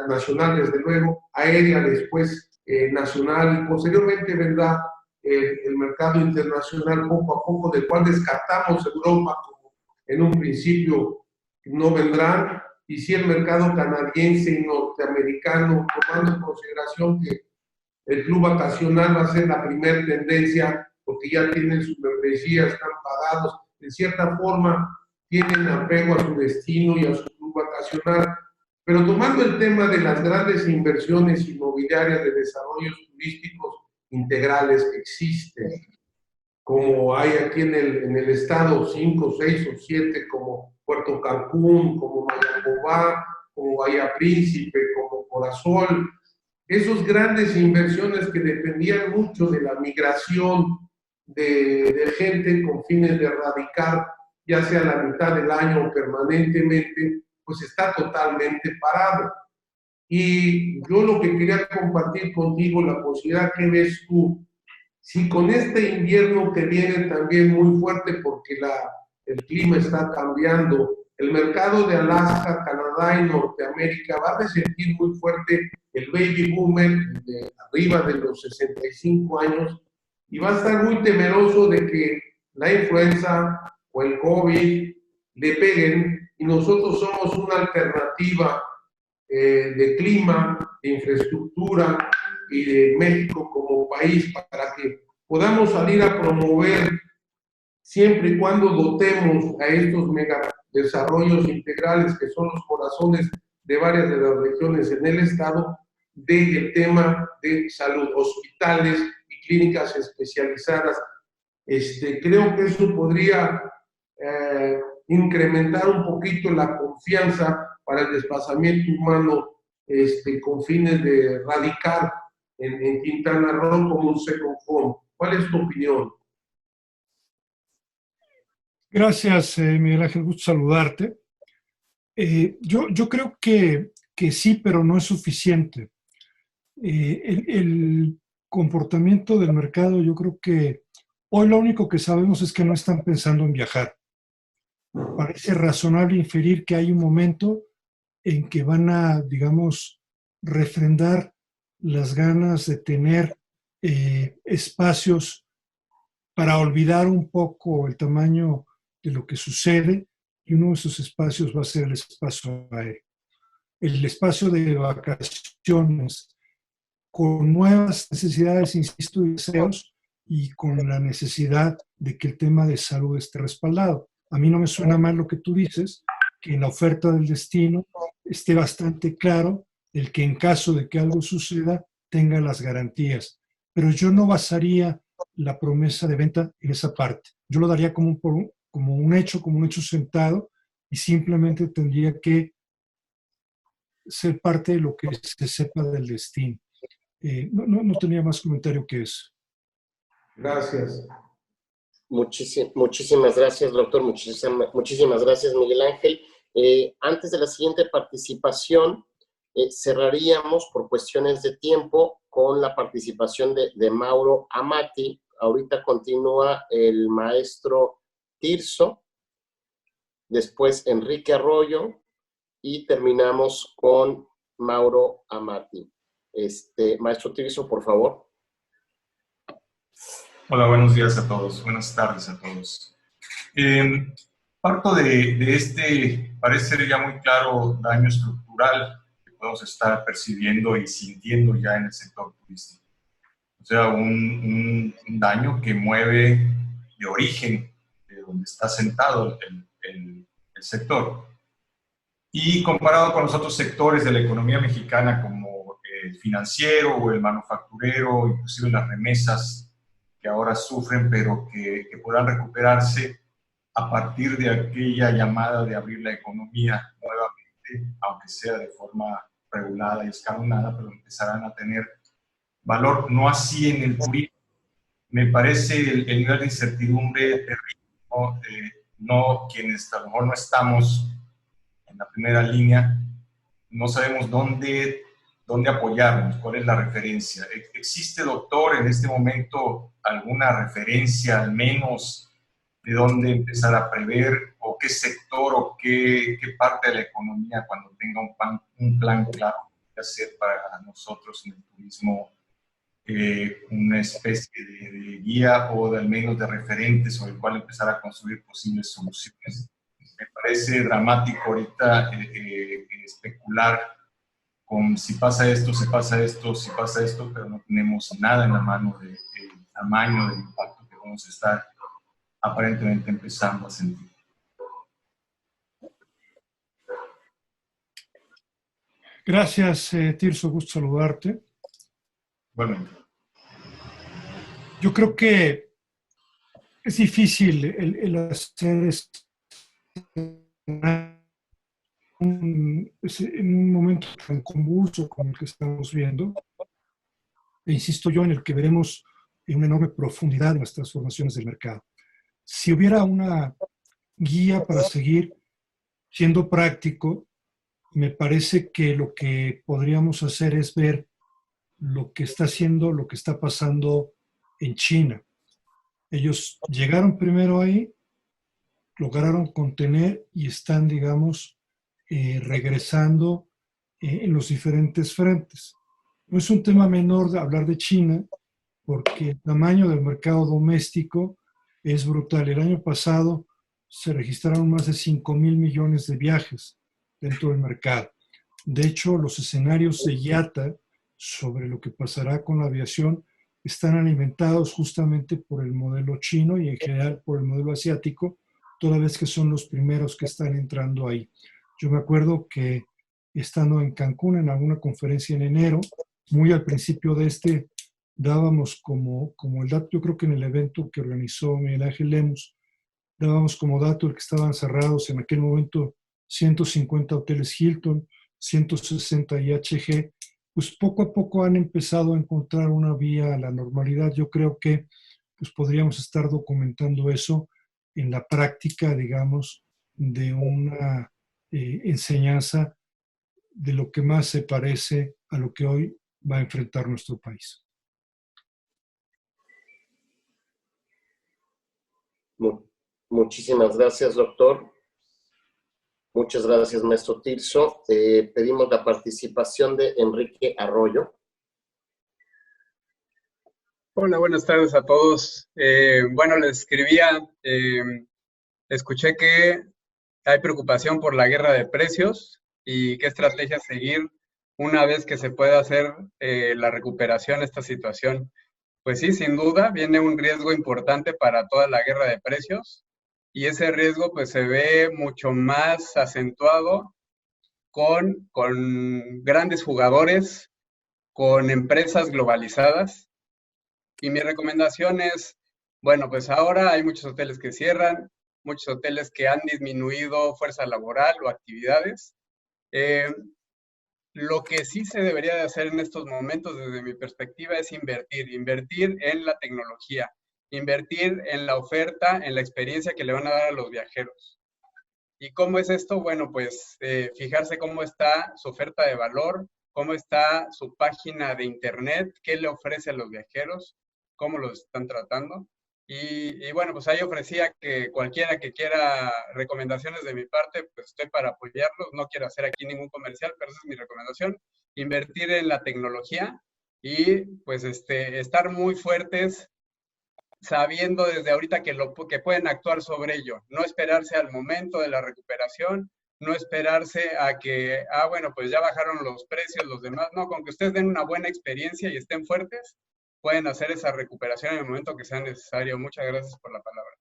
nacional, desde luego, aérea, después nacional, y posteriormente vendrá el mercado internacional poco a poco, del cual descartamos Europa como en un principio no vendrán, y si el mercado canadiense y norteamericano, tomando en consideración que el club vacacional va a ser la primera tendencia, porque ya tienen su membresía, están pagados, de cierta forma tienen apego a su destino y a su club vacacional. Pero tomando el tema de las grandes inversiones inmobiliarias de desarrollos turísticos integrales que existen, como hay aquí en el estado 5, 6 o 7, como Puerto Cancún, como Mayagobá, como Bahía Príncipe, como Corazón, esas grandes inversiones que dependían mucho de la migración de gente con fines de radicar, ya sea la mitad del año o permanentemente, pues está totalmente parado. Y yo lo que quería compartir contigo, la posibilidad que ves tú, si con este invierno que viene también muy fuerte porque el clima está cambiando, el mercado de Alaska, Canadá y Norteamérica va a resentir muy fuerte el baby boomer de arriba de los 65 años y va a estar muy temeroso de que la influenza o el COVID le peguen, y nosotros somos una alternativa de clima, de infraestructura y de México como país para que podamos salir a promover, siempre y cuando dotemos a estos mega desarrollos integrales que son los corazones de varias de las regiones en el estado, del tema de salud, hospitales y clínicas especializadas. Creo que eso podría incrementar un poquito la confianza para el desplazamiento humano con fines de radicar en Quintana Roo como un second home. ¿Cuál es tu opinión? Gracias, Miguel Ángel, gusto saludarte. Yo creo que sí, pero no es suficiente. El comportamiento del mercado, yo creo que hoy lo único que sabemos es que no están pensando en viajar. Parece razonable inferir que hay un momento en que van a, digamos, refrendar las ganas de tener espacios para olvidar un poco el tamaño de lo que sucede, y uno de esos espacios va a ser el espacio aéreo. El espacio de vacaciones, con nuevas necesidades, insisto, y deseos, y con la necesidad de que el tema de salud esté respaldado. A mí no me suena mal lo que tú dices, que en la oferta del destino esté bastante claro el que en caso de que algo suceda tenga las garantías. Pero yo no basaría la promesa de venta en esa parte. Yo lo daría como un hecho sentado, y simplemente tendría que ser parte de lo que se sepa del destino. No tenía más comentario que eso. Gracias. Muchísimas gracias, doctor. Muchísimas gracias, Miguel Ángel. Antes de la siguiente participación, cerraríamos por cuestiones de tiempo con la participación de Mauro Amati. Ahorita continúa el maestro Tirso, después Enrique Arroyo, y terminamos con Mauro Amati. Maestro Tirso, por favor. Hola, buenos días a todos, buenas tardes a todos. Parto de parece ser ya muy claro, daño estructural que podemos estar percibiendo y sintiendo ya en el sector turístico. O sea, un daño que mueve de origen, de donde está sentado el sector. Y comparado con los otros sectores de la economía mexicana, como el financiero o el manufacturero, inclusive las remesas, que ahora sufren, pero que podrán recuperarse, a partir de aquella llamada de abrir la economía nuevamente, aunque sea de forma regulada y escalonada, pero empezarán a tener valor, no así en el turismo. Me parece el nivel de incertidumbre terrible, ¿no? No, quienes a lo mejor no estamos en la primera línea, no sabemos dónde apoyarnos, cuál es la referencia. ¿Existe, doctor, en este momento alguna referencia al menos de dónde empezar a prever o qué sector o qué parte de la economía, cuando tenga un plan claro, qué hacer para nosotros en el turismo, una especie de guía o de al menos de referente sobre el cual empezar a construir posibles soluciones? Me parece dramático ahorita especular con si pasa esto, si pasa esto, si pasa esto, pero no tenemos nada en la mano del tamaño del impacto que vamos a estar aparentemente empezando a sentir. Gracias, Tirso, gusto saludarte. Bueno. Yo creo que es difícil el hacer en un momento tan convulso como el que estamos viendo, e insisto yo, en el que veremos en una enorme profundidad las transformaciones del mercado. Si hubiera una guía para seguir siendo práctico, me parece que lo que podríamos hacer es ver lo que está haciendo, lo que está pasando en China. Ellos llegaron primero ahí, lograron contener y están, digamos, regresando en los diferentes frentes. No es un tema menor de hablar de China, porque el tamaño del mercado doméstico es brutal. El año pasado se registraron más de 5,000 millones de viajes dentro del mercado. De hecho, los escenarios de IATA sobre lo que pasará con la aviación están alimentados justamente por el modelo chino y en general por el modelo asiático, toda vez que son los primeros que están entrando ahí. Yo me acuerdo que estando en Cancún en alguna conferencia en enero, muy al principio de dábamos como el dato, yo creo que en el evento que organizó Miguel Ángel Lemus, dábamos como dato el que estaban cerrados en aquel momento 150 hoteles Hilton, 160 IHG, pues poco a poco han empezado a encontrar una vía a la normalidad. Yo creo que pues podríamos estar documentando eso en la práctica, digamos, de una enseñanza de lo que más se parece a lo que hoy va a enfrentar nuestro país. Muchísimas gracias, doctor. Muchas gracias, maestro Tirso. Pedimos la participación de Enrique Arroyo. Hola, buenas tardes a todos. Bueno, les escribía, escuché que hay preocupación por la guerra de precios y qué estrategia seguir una vez que se pueda hacer la recuperación de esta situación. Pues sí, sin duda, viene un riesgo importante para toda la guerra de precios y ese riesgo pues se ve mucho más acentuado con grandes jugadores, con empresas globalizadas. Y mi recomendación es, bueno, pues ahora hay muchos hoteles que cierran, muchos hoteles que han disminuido fuerza laboral o actividades. Lo que sí se debería de hacer en estos momentos, desde mi perspectiva, es invertir en la tecnología, invertir en la oferta, en la experiencia que le van a dar a los viajeros. ¿Y cómo es esto? Bueno, pues fijarse cómo está su oferta de valor, cómo está su página de internet, qué le ofrece a los viajeros, cómo los están tratando. Y bueno, pues ahí ofrecía que cualquiera que quiera recomendaciones de mi parte, pues estoy para apoyarlos. No quiero hacer aquí ningún comercial, pero esa es mi recomendación. Invertir en la tecnología y pues estar muy fuertes, sabiendo desde ahorita que pueden actuar sobre ello. No esperarse al momento de la recuperación, no esperarse a que, bueno, pues ya bajaron los precios, los demás. No, con que ustedes den una buena experiencia y estén fuertes, pueden hacer esa recuperación en el momento que sea necesario. Muchas gracias por la palabra.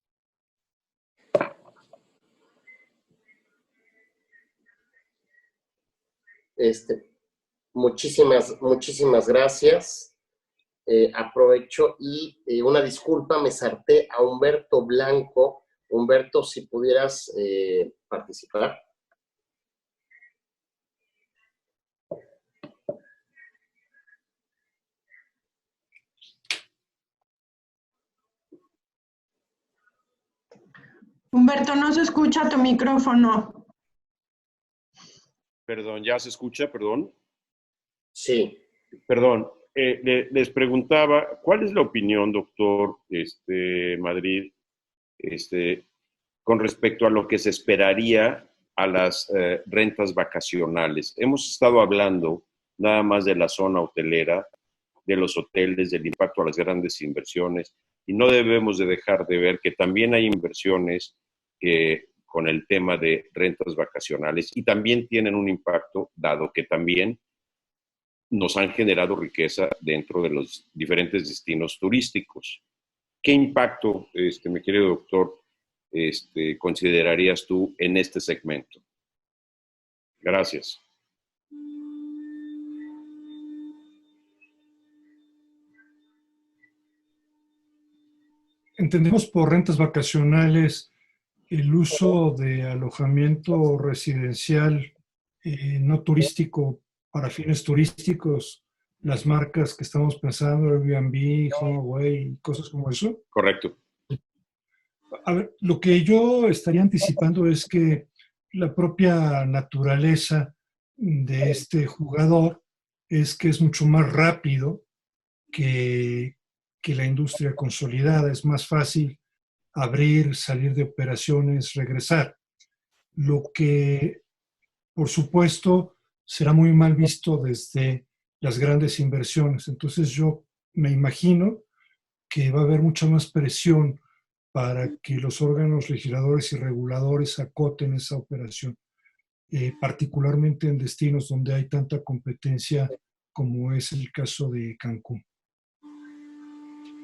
Muchísimas gracias. Aprovecho y una disculpa, me salté a Humberto Blanco Humberto, si pudieras participar. Humberto, no se escucha tu micrófono. Perdón, ¿ya se escucha? Perdón. Sí. Perdón. Les preguntaba, ¿cuál es la opinión, doctor Madrid, con respecto a lo que se esperaría a las rentas vacacionales? Hemos estado hablando nada más de la zona hotelera, de los hoteles, del impacto a las grandes inversiones, y no debemos de dejar de ver que también hay inversiones que con el tema de rentas vacacionales y también tienen un impacto, dado que también nos han generado riqueza dentro de los diferentes destinos turísticos. ¿Qué impacto, mi querido doctor, considerarías tú en este segmento? Gracias. Entendemos por rentas vacacionales el uso de alojamiento residencial no turístico para fines turísticos, las marcas que estamos pensando, Airbnb, HomeAway, cosas como eso. Correcto. A ver, lo que yo estaría anticipando es que la propia naturaleza de este jugador es que es mucho más rápido que la industria consolidada. Es más fácil abrir, salir de operaciones, regresar. Lo que, por supuesto, será muy mal visto desde las grandes inversiones. Entonces yo me imagino que va a haber mucha más presión para que los órganos legisladores y reguladores acoten esa operación, particularmente en destinos donde hay tanta competencia como es el caso de Cancún.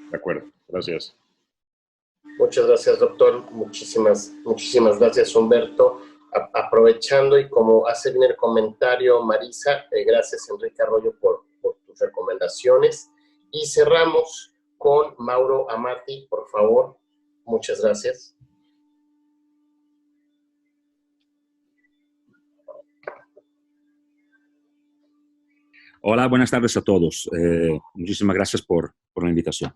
De acuerdo, gracias. Muchas gracias, doctor. Muchísimas gracias, Humberto. Aprovechando y como hace bien el comentario Marisa, gracias Enrique Arroyo por tus recomendaciones. Y cerramos con Mauro Amati, por favor. Muchas gracias. Hola, buenas tardes a todos. Muchísimas gracias por la invitación.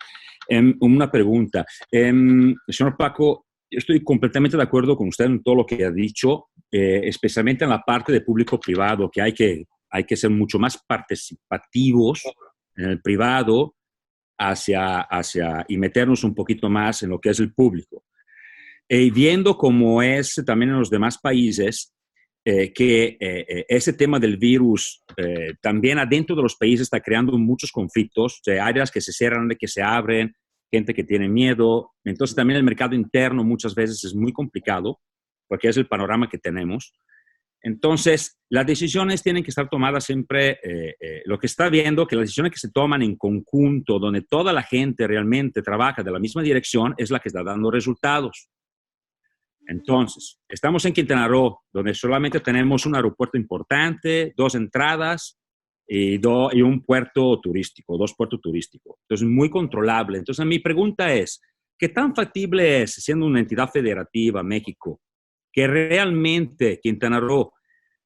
Una pregunta. Señor Paco, yo estoy completamente de acuerdo con usted en todo lo que ha dicho, especialmente en la parte de público-privado, que hay que ser mucho más participativos en el privado y meternos un poquito más en lo que es el público. Viendo cómo es también en los demás países, que ese tema del virus también adentro de los países está creando muchos conflictos, áreas que se cierran, que se abren, gente que tiene miedo. Entonces también el mercado interno muchas veces es muy complicado porque es el panorama que tenemos. Entonces las decisiones tienen que estar tomadas siempre, lo que está viendo, que las decisiones que se toman en conjunto, donde toda la gente realmente trabaja de la misma dirección, es la que está dando resultados. Entonces, estamos en Quintana Roo, donde solamente tenemos un aeropuerto importante, 2 entradas y un puerto turístico, 2 puertos turísticos. Entonces, muy controlable. Entonces, mi pregunta es, ¿qué tan factible es, siendo una entidad federativa, México, que realmente Quintana Roo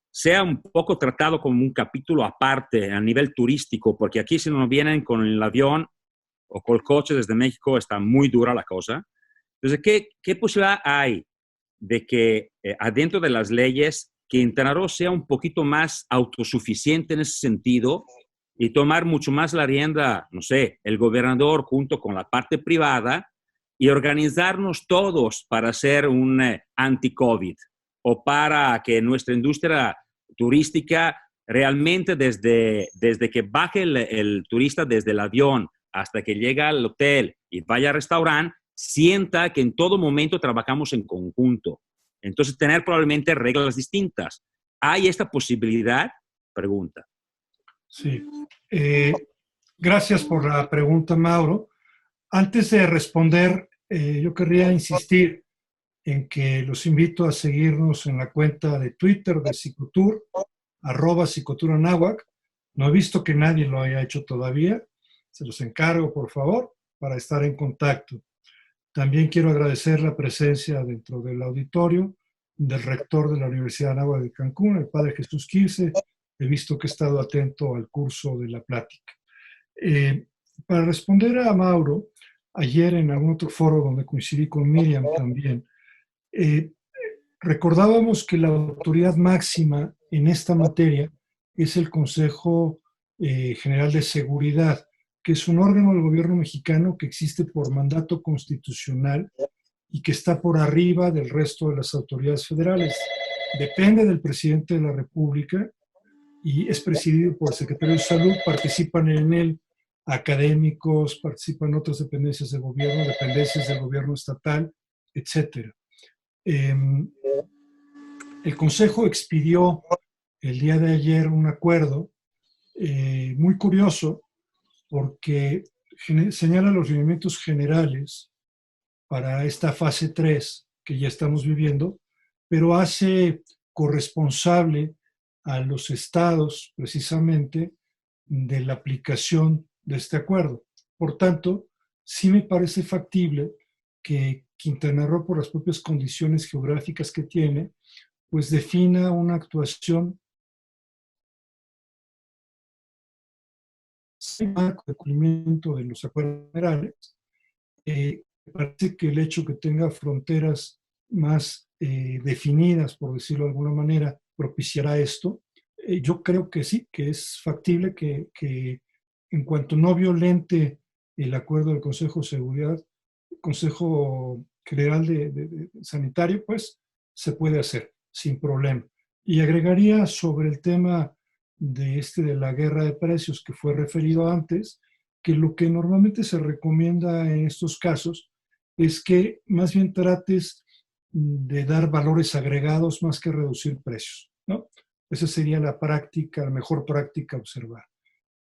sea un poco tratado como un capítulo aparte a nivel turístico? Porque aquí si nos vienen con el avión o con el coche desde México, está muy dura la cosa. Entonces, ¿qué posibilidad hay de que adentro de las leyes Quintana Roo sea un poquito más autosuficiente en ese sentido y tomar mucho más la rienda, no sé, el gobernador junto con la parte privada y organizarnos todos para hacer un anti-COVID o para que nuestra industria turística realmente desde que baje el turista desde el avión hasta que llega al hotel y vaya al restaurante, sienta que en todo momento trabajamos en conjunto. Entonces, tener probablemente reglas distintas. ¿Hay esta posibilidad? Pregunta. Sí. Gracias por la pregunta, Mauro. Antes de responder, yo querría insistir en que los invito a seguirnos en la cuenta de Twitter de Cicotur, @Cicotur-Anáhuac. No he visto que nadie lo haya hecho todavía. Se los encargo, por favor, para estar en contacto. También quiero agradecer la presencia dentro del auditorio del rector de la Universidad de Anáhuac de Cancún, el padre Jesús Quirce. He visto que he estado atento al curso de la plática. Para responder a Mauro, ayer en algún otro foro donde coincidí con Miriam también, recordábamos que la autoridad máxima en esta materia es el Consejo General de Seguridad, que es un órgano del gobierno mexicano que existe por mandato constitucional y que está por arriba del resto de las autoridades federales. Depende del presidente de la República y es presidido por el secretario de Salud. Participan en él académicos, participan otras dependencias de gobierno, dependencias del gobierno estatal, etc. El Consejo expidió el día de ayer un acuerdo muy curioso porque señala los lineamientos generales para esta fase 3 que ya estamos viviendo, pero hace corresponsable a los estados precisamente de la aplicación de este acuerdo. Por tanto, sí me parece factible que Quintana Roo, por las propias condiciones geográficas que tiene, pues defina una actuación sin marco de cumplimiento de los acuerdos generales. Me parece que el hecho que tenga fronteras más definidas, por decirlo de alguna manera, propiciará esto. Yo creo que sí, que es factible que en cuanto no violente el acuerdo del Consejo de Seguridad, Consejo General de Sanitario, pues se puede hacer sin problema. Y agregaría sobre el tema de la guerra de precios que fue referido antes, que lo que normalmente se recomienda en estos casos es que más bien trates de dar valores agregados más que reducir precios, ¿no? Esa sería la práctica, la mejor práctica a observar.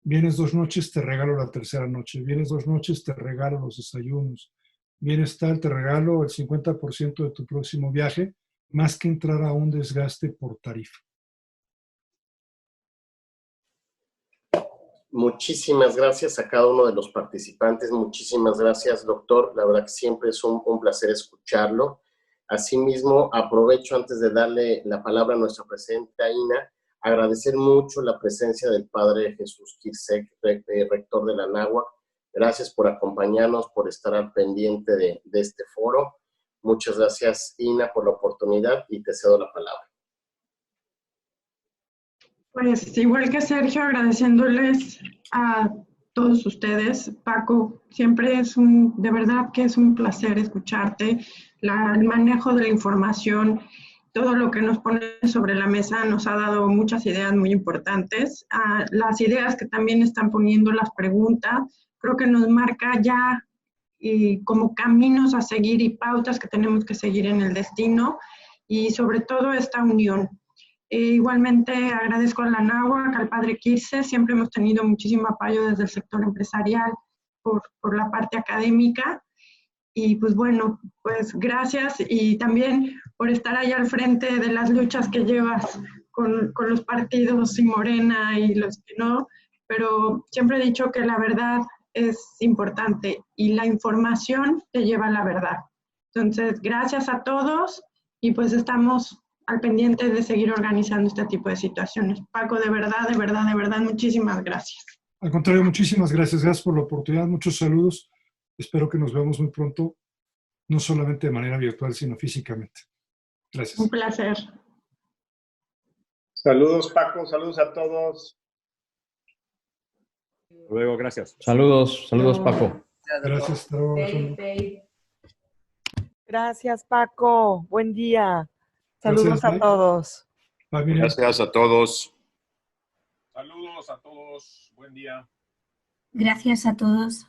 Vienes 2 noches, te regalo la tercera noche. Vienes 2 noches, te regalo los desayunos. Vienes tal, te regalo el 50% de tu próximo viaje, más que entrar a un desgaste por tarifa. Muchísimas gracias a cada uno de los participantes. Muchísimas gracias, doctor. La verdad que siempre es un placer escucharlo. Asimismo, aprovecho antes de darle la palabra a nuestra presidenta Ina, agradecer mucho la presencia del padre Jesús Quirce, rector de la Anáhuac. Gracias por acompañarnos, por estar al pendiente de este foro. Muchas gracias, Ina, por la oportunidad y te cedo la palabra. Pues igual que Sergio, agradeciéndoles a todos ustedes. Paco, siempre de verdad que es un placer escucharte. El manejo de la información, todo lo que nos pone sobre la mesa nos ha dado muchas ideas muy importantes. Las ideas que también están poniendo, las preguntas, creo que nos marca ya como caminos a seguir y pautas que tenemos que seguir en el destino y sobre todo esta unión. Igualmente agradezco a la Anáhuac, al padre Quirce, siempre hemos tenido muchísimo apoyo desde el sector empresarial por la parte académica. Y pues bueno, pues gracias y también por estar ahí al frente de las luchas que llevas con los partidos y Morena y los que no, pero siempre he dicho que la verdad es importante y la información te lleva a la verdad. Entonces, gracias a todos y pues estamos al pendiente de seguir organizando este tipo de situaciones. Paco, de verdad, muchísimas gracias. Al contrario, muchísimas gracias. Gracias por la oportunidad. Muchos saludos. Espero que nos veamos muy pronto, no solamente de manera virtual, sino físicamente. Gracias. Un placer. Saludos, Paco. Saludos a todos. Hasta luego, gracias. Saludos, Paco. Gracias. Hasta luego. Gracias, Paco. Buen día. Saludos a todos. Gracias a todos. Saludos a todos. Buen día. Gracias a todos.